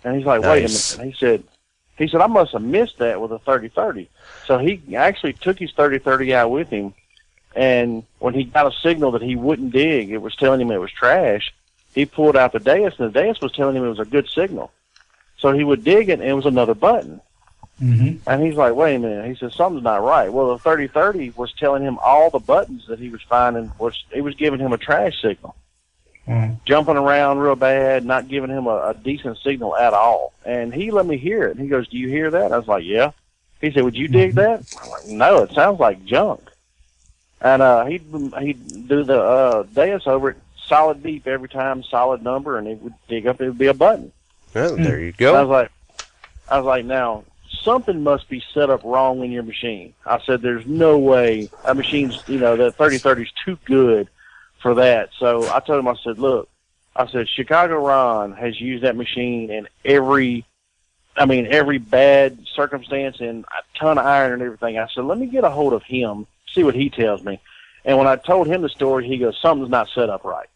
[SPEAKER 3] And he's like, wait a minute. And he said, I must have missed that with a 3030. So he actually took his 3030 out with him, and when he got a signal that he wouldn't dig, it was telling him it was trash, he pulled out the dais, and the dais was telling him it was a good signal. So he would dig it, and it was another button.
[SPEAKER 2] Mm-hmm.
[SPEAKER 3] And he's like, wait a minute. He says, something's not right. Well, the 3030 was telling him all the buttons that he was finding, it was giving him a trash signal.
[SPEAKER 2] Mm-hmm.
[SPEAKER 3] Jumping around real bad, not giving him a decent signal at all. And he let me hear it. And he goes, do you hear that? I was like, yeah. He said, would you dig that? I'm like, no, it sounds like junk. And he'd do the dais over it, solid beep every time, solid number, and it would dig up, it would be a button.
[SPEAKER 1] Well, there you go.
[SPEAKER 3] I was like, now, something must be set up wrong in your machine. I said, there's no way. That machine's, that 3030 is too good for that. So I told him, I said, look, Chicago Ron has used that machine in every bad circumstance and a ton of iron and everything. I said, let me get a hold of him, see what he tells me. And when I told him the story, he goes, something's not set up right.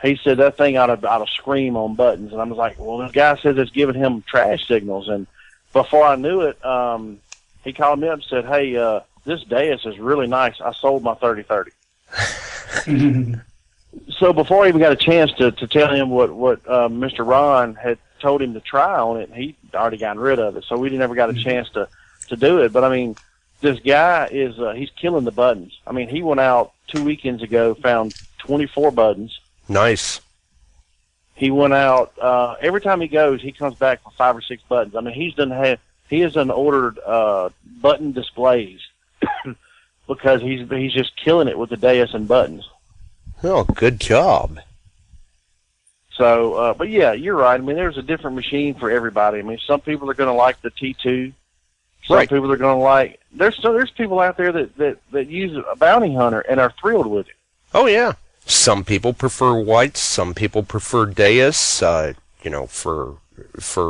[SPEAKER 3] He said that thing ought to scream on buttons. And I was like, well, this guy says it's giving him trash signals. And before I knew it, he called me up and said, hey, this dais is really nice. I sold my 3030. So before I even got a chance to tell him what Mr. Ron had told him to try on it, he'd already gotten rid of it. So we never got a chance to do it. But, I mean, this guy is he's killing the buttons. I mean, he went out 2 weekends ago, found 24 buttons.
[SPEAKER 1] Nice.
[SPEAKER 3] He went out every time he goes, he comes back for 5 or 6 buttons. I mean, he has ordered button displays because he's just killing it with the dais and buttons.
[SPEAKER 1] Oh, good job.
[SPEAKER 3] So, but yeah, you're right. I mean, there's a different machine for everybody. I mean, some people are going to like the T2. Some
[SPEAKER 1] Right.
[SPEAKER 3] people are going to like. There's people out there that use a bounty hunter and are thrilled with it.
[SPEAKER 1] Oh, yeah. Some people prefer whites. Some people prefer dais. For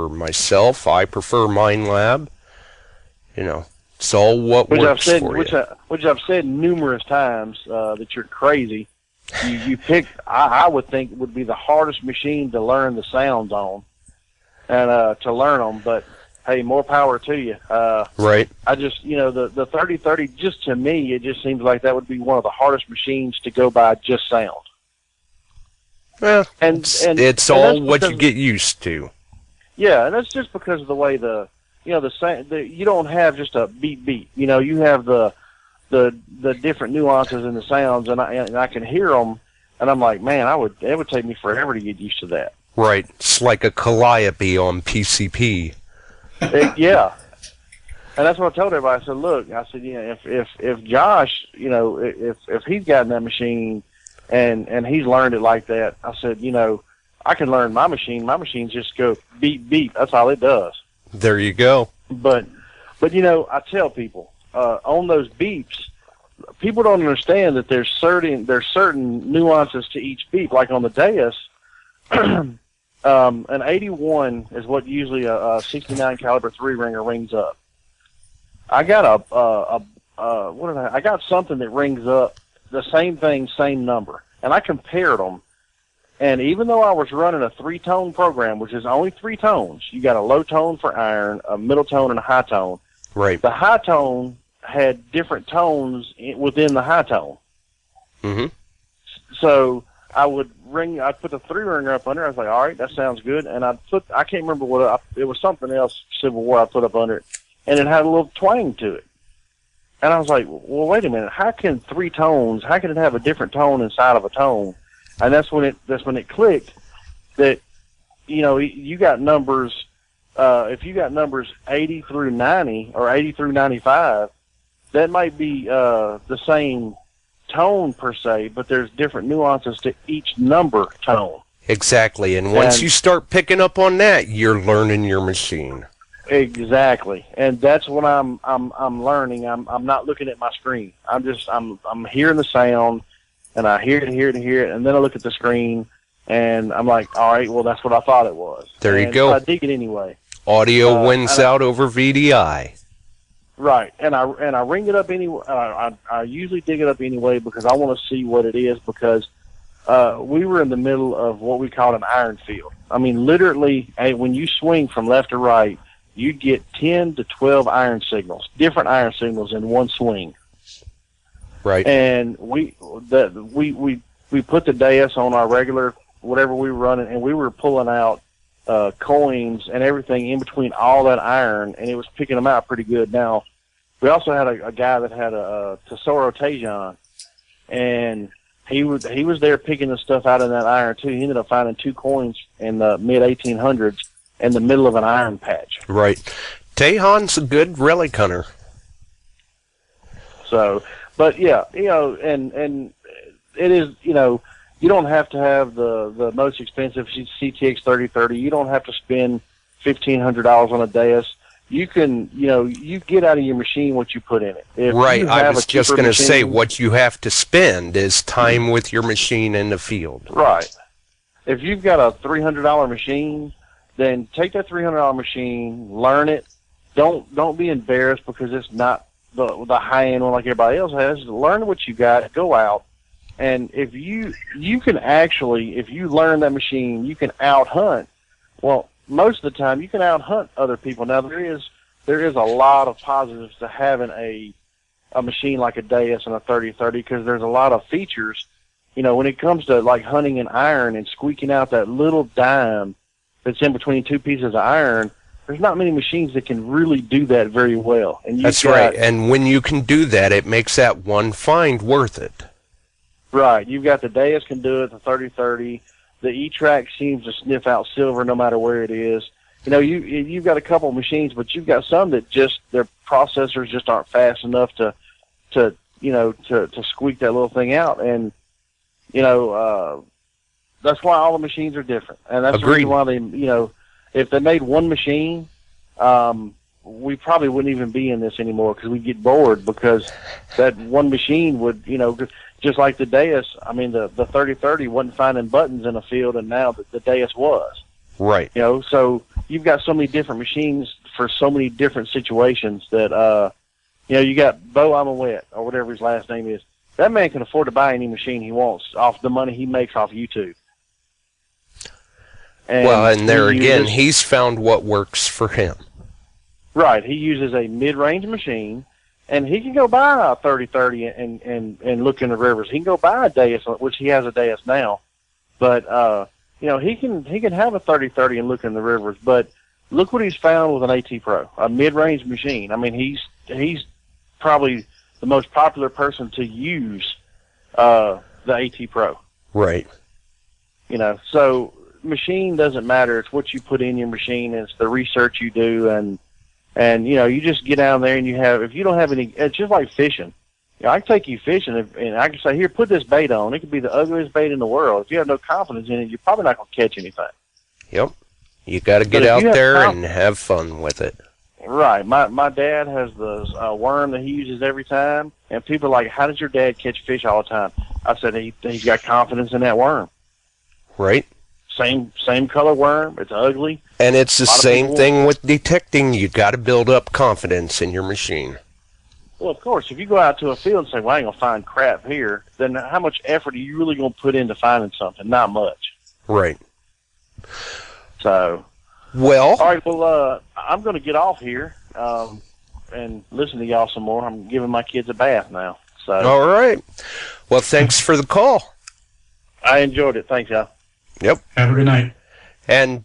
[SPEAKER 1] myself, I prefer Mind Lab. It's all what works for you.
[SPEAKER 3] Which I've said numerous times that you're crazy. You pick. I would think would be the hardest machine to learn the sounds on, and to learn them. But hey, more power to you.
[SPEAKER 1] Right.
[SPEAKER 3] I just, the 3030, just to me, it just seems like that would be one of the hardest machines to go by just sound.
[SPEAKER 1] Well,
[SPEAKER 3] And
[SPEAKER 1] it's all what you get used to.
[SPEAKER 3] Yeah, and that's just because of the way you don't have just a beep beep. You have the different nuances in the sounds, and I can hear them, and I'm like, man, it would take me forever to get used to that.
[SPEAKER 1] Right. It's like a calliope on PCP.
[SPEAKER 3] Yeah, and that's what I told everybody. I said, look, if Josh, if he's gotten that machine and he's learned it like that, I said, I can learn my machine. My machine just go beep beep. That's all it does.
[SPEAKER 1] There you go.
[SPEAKER 3] But I tell people on those beeps, people don't understand that there's certain nuances to each beep. Like on the dais, an 81 is what usually a 69 caliber 3-ringer rings up. I got I got something that rings up the same thing, same number, and I compared them. And even though I was running a 3-tone program, which is only 3 tones, you got a low tone for iron, a middle tone, and a high tone.
[SPEAKER 1] Right.
[SPEAKER 3] The high tone had different tones within the high tone.
[SPEAKER 1] Mm-hmm.
[SPEAKER 3] So I'd put the 3-ringer up under. I was like, all right, that sounds good. And I can't remember it was something else, Civil War, I put up under it, and it had a little twang to it. And I was like, well, wait a minute, how can it have a different tone inside of a tone? And that's when it clicked that, you got numbers, if you got numbers 80 through 90 or 80 through 95, that might be the same tone per se, but there's different nuances to each number tone.
[SPEAKER 1] Exactly, and once you start picking up on that, you're learning your machine.
[SPEAKER 3] Exactly, and that's what I'm learning. I'm not looking at my screen. I'm hearing the sound, and I hear it, and then I look at the screen, and I'm like, all right, well, that's what I thought it was.
[SPEAKER 1] There you
[SPEAKER 3] and
[SPEAKER 1] go.
[SPEAKER 3] I dig it anyway.
[SPEAKER 1] Audio wins out over VDI.
[SPEAKER 3] Right, and I ring it up anyway. I usually dig it up anyway because I want to see what it is, because we were in the middle of what we call an iron field. I mean, literally, when you swing from left to right, you get 10 to 12 iron signals, different iron signals in one swing.
[SPEAKER 1] Right.
[SPEAKER 3] And we put the DAS on our regular whatever we were running, and we were pulling out coins and everything in between all that iron, and it was picking them out pretty good. Now, we also had a guy that had a Tesoro Tejon, and he was there picking the stuff out of that iron too. He ended up finding 2 coins in the mid-1800s in the middle of an iron patch.
[SPEAKER 1] Right. Tejon's a good relic hunter.
[SPEAKER 3] So, but yeah, and it is, you don't have to have the most expensive CTX 3030. You don't have to spend $1,500 on a DAS. You can, you get out of your machine what you put in it.
[SPEAKER 1] Right. I was just going to say, what you have to spend is time with your machine in the field.
[SPEAKER 3] Right. If you've got a $300 machine, then take that $300 machine, learn it. Don't be embarrassed because it's not the high end one like everybody else has. Learn what you got. Go out, and if you can actually, if you learn that machine, you can out hunt. Well, most of the time you can out hunt other people. Now there is a lot of positives to having a machine like a DAS and a 3030, because there's a lot of features. When it comes to like hunting an iron and squeaking out that little dime that's in between 2 pieces of iron, there's not many machines that can really do that very well. And
[SPEAKER 1] that's right. And when you can do that, it makes that one find worth it.
[SPEAKER 3] Right. You've got the DAS can do it, the 3030. The E-Track seems to sniff out silver no matter where it is. You've got a couple of machines, but you've got some that just, their processors just aren't fast enough to squeak that little thing out. And, that's why all the machines are different. And that's
[SPEAKER 1] Agreed.
[SPEAKER 3] the reason why they, if they made one machine, we probably wouldn't even be in this anymore, because we'd get bored, because that one machine would, just like the DAS, I mean, the 3030 wasn't finding buttons in a field, and now the DAS was.
[SPEAKER 1] Right.
[SPEAKER 3] So you've got so many different machines for so many different situations that, you got Bo Amawet, or whatever his last name is. That man can afford to buy any machine he wants off the money he makes off YouTube.
[SPEAKER 1] And there again, he's found what works for him.
[SPEAKER 3] Right. He uses a mid-range machine, and he can go buy a 3030 and look in the rivers. He can go buy a DAS, which he has a DAS now. But, he can have a 3030 and look in the rivers. But look what he's found with an AT Pro, a mid-range machine. I mean, he's probably the most popular person to use the AT Pro.
[SPEAKER 1] Right.
[SPEAKER 3] So machine doesn't matter. It's what you put in your machine, and it's the research you do, and you just get down there and if you don't have any, it's just like fishing. I can take you fishing and I can say, here, put this bait on. It could be the ugliest bait in the world. If you have no confidence in it, you're probably not going to catch anything.
[SPEAKER 1] Yep. You got to get out there and have fun with it.
[SPEAKER 3] Right. My dad has the worm that he uses every time, and people are like, how does your dad catch fish all the time? I said, he's got confidence in that worm.
[SPEAKER 1] Right.
[SPEAKER 3] Same color worm. It's ugly.
[SPEAKER 1] And it's the same thing with detecting. You got to build up confidence in your machine.
[SPEAKER 3] Well, of course, if you go out to a field and say, well, I ain't going to find crap here, then how much effort are you really going to put into finding something? Not much.
[SPEAKER 1] Right.
[SPEAKER 3] So.
[SPEAKER 1] Well.
[SPEAKER 3] All right, well, I'm going to get off here and listen to y'all some more. I'm giving my kids a bath now. So.
[SPEAKER 1] All right. Well, thanks for the call.
[SPEAKER 3] I enjoyed it. Thanks, y'all.
[SPEAKER 1] Yep.
[SPEAKER 2] Have a good night.
[SPEAKER 1] And,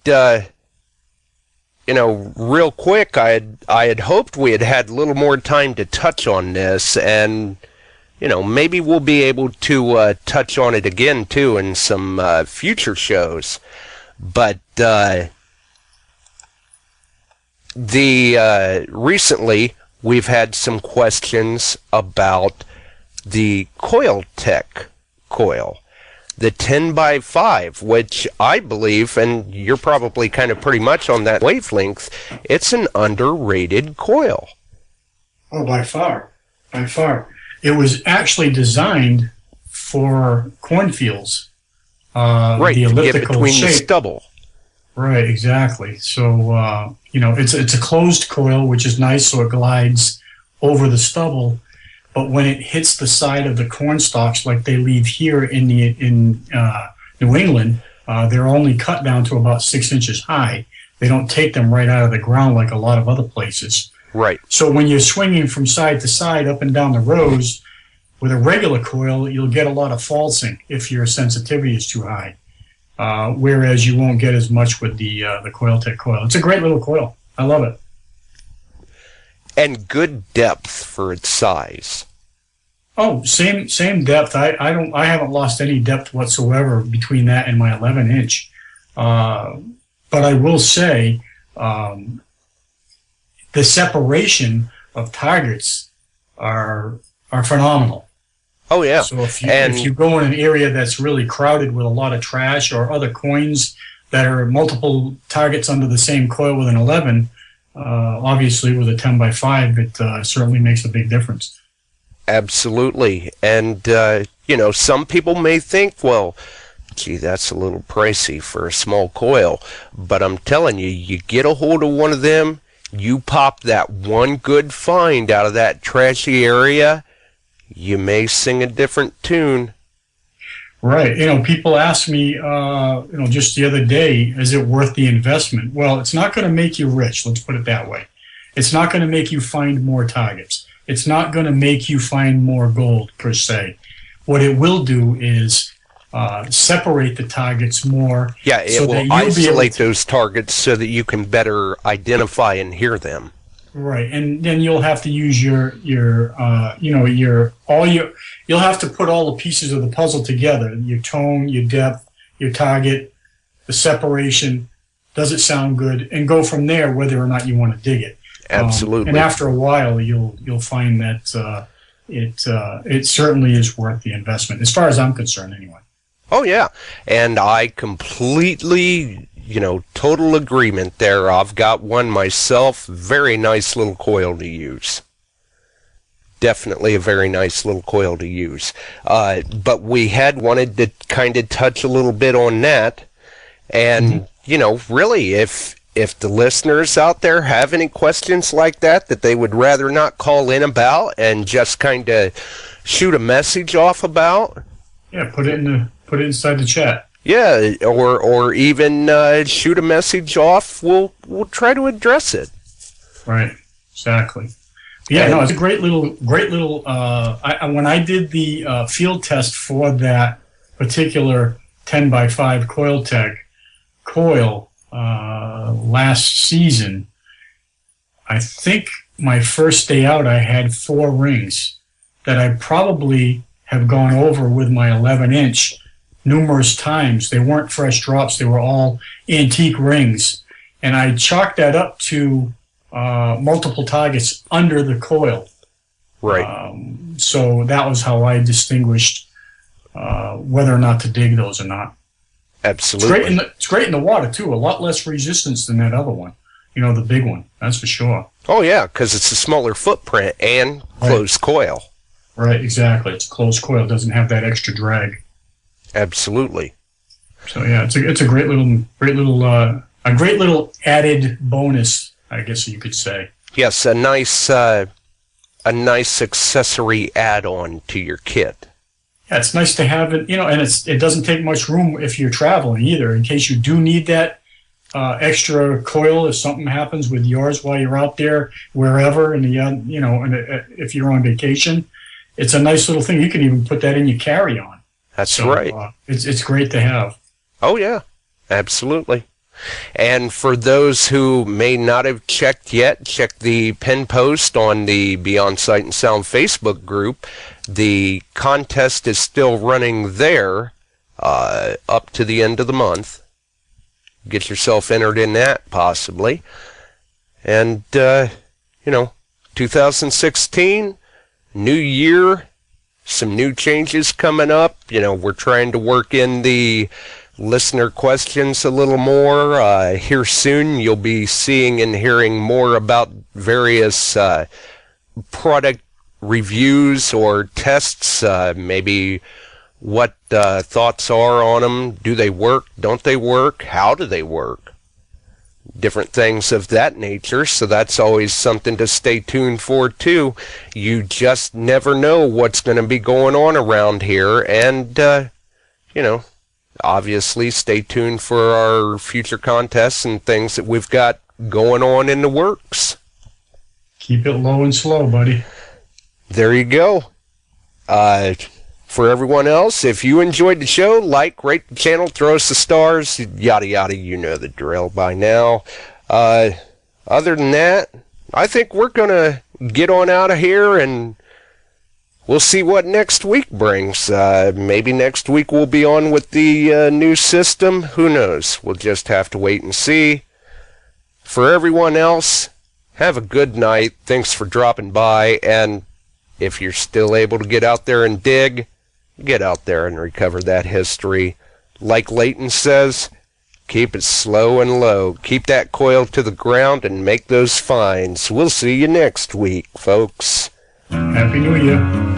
[SPEAKER 1] real quick, I had hoped we had a little more time to touch on this, and, maybe we'll be able to touch on it again, too, in some future shows. But recently, we've had some questions about the Coil Tech coil. The 10x5, which I believe, and you're probably kind of pretty much on that wavelength, it's an underrated coil.
[SPEAKER 2] Oh, by far. By far. It was actually designed for cornfields.
[SPEAKER 1] Right,
[SPEAKER 2] The
[SPEAKER 1] to get
[SPEAKER 2] elliptical
[SPEAKER 1] between the
[SPEAKER 2] shape.
[SPEAKER 1] stubble.
[SPEAKER 2] Right, exactly. So it's a closed coil, which is nice, so it glides over the stubble. But when it hits the side of the corn stalks, like they leave here in New England, they're only cut down to about 6 inches high. They don't take them right out of the ground like a lot of other places.
[SPEAKER 1] Right.
[SPEAKER 2] So when you're swinging from side to side up and down the rows with a regular coil, you'll get a lot of falsing if your sensitivity is too high. Whereas you won't get as much with the Coiltech coil. It's a great little coil. I love it.
[SPEAKER 1] And good depth for its size.
[SPEAKER 2] Oh, same depth. I haven't lost any depth whatsoever between that and my 11-inch. But I will say, the separation of targets are phenomenal.
[SPEAKER 1] Oh yeah.
[SPEAKER 2] So if you go in an area that's really crowded with a lot of trash or other coins that are multiple targets under the same coil with an 11, obviously with a 10x5, it certainly makes a big difference.
[SPEAKER 1] Absolutely. And, some people may think, well, gee, that's a little pricey for a small coil. But I'm telling you, you get a hold of one of them, you pop that one good find out of that trashy area, you may sing a different tune.
[SPEAKER 2] Right. People ask me, just the other day, is it worth the investment? Well, it's not going to make you rich. Let's put it that way. It's not going to make you find more targets. It's not going to make you find more gold, per se. What it will do is separate the targets more.
[SPEAKER 1] Yeah, it will isolate those targets so that you can better identify and hear them.
[SPEAKER 2] Right, and then you'll have to use you'll have to put all the pieces of the puzzle together: your tone, your depth, your target, the separation. Does it sound good? And go from there, whether or not you want to dig it.
[SPEAKER 1] Absolutely.
[SPEAKER 2] And after a while, you'll find that it certainly is worth the investment, as far as I'm concerned, anyway.
[SPEAKER 1] Oh yeah, and I completely, total agreement there. I've got one myself. Very nice little coil to use. Definitely a very nice little coil to use. But we had wanted to kind of touch a little bit on that, and really, if the listeners out there have any questions like that they would rather not call in about and just kind of shoot a message off about.
[SPEAKER 2] Yeah, put it inside the chat.
[SPEAKER 1] Yeah, or even shoot a message off. We'll try to address it.
[SPEAKER 2] Right, exactly. Yeah, no, it's a great little. When I did the field test for that particular 10x5 Coiltech coil last season, I think my first day out I had 4 rings that I probably have gone over with my 11-inch numerous times. They weren't fresh drops. They were all antique rings. And I chalked that up to multiple targets under the coil.
[SPEAKER 1] Right.
[SPEAKER 2] So that was how I distinguished whether or not to dig those or not.
[SPEAKER 1] Absolutely.
[SPEAKER 2] It's great in the water, too. A lot less resistance than that other one. The big one. That's for sure.
[SPEAKER 1] Oh, yeah, because it's a smaller footprint and closed coil.
[SPEAKER 2] Right, exactly. It's a closed coil. It doesn't have that extra drag.
[SPEAKER 1] Absolutely.
[SPEAKER 2] So yeah, it's a great little added bonus, I guess you could say.
[SPEAKER 1] Yes, a nice accessory add-on to your kit.
[SPEAKER 2] Yeah, it's nice to have it, and it doesn't take much room if you're traveling either. In case you do need that extra coil, if something happens with yours while you're out there, wherever, and if you're on vacation, it's a nice little thing. You can even put that in your carry-on.
[SPEAKER 1] That's right.
[SPEAKER 2] It's great to have.
[SPEAKER 1] Oh, yeah, absolutely. And for those who may not have checked yet, check the pin post on the Beyond Sight and Sound Facebook group. The contest is still running there up to the end of the month. Get yourself entered in that, possibly. And, 2016, new year, some new changes coming up. We're trying to work in the listener questions a little more. Here soon, you'll be seeing and hearing more about various product reviews or tests, maybe what thoughts are on them. Do they work? Don't they work? How do they work? Different things of that nature, so that's always something to stay tuned for too. You just never know what's going to be going on around here, and obviously stay tuned for our future contests and things that we've got going on in the works.
[SPEAKER 2] Keep it low and slow, buddy.
[SPEAKER 1] There you go. For everyone else, if you enjoyed the show, like, rate the channel, throw us the stars, yada yada, you know the drill by now. Other than that, I think we're going to get on out of here, and we'll see what next week brings. Maybe next week we'll be on with the new system. Who knows? We'll just have to wait and see. For everyone else, have a good night. Thanks for dropping by, and if you're still able to get out there and dig, get out there and recover that history. Like Leighton says, keep it slow and low. Keep that coil to the ground and make those finds. We'll see you next week, folks.
[SPEAKER 2] Happy New Year.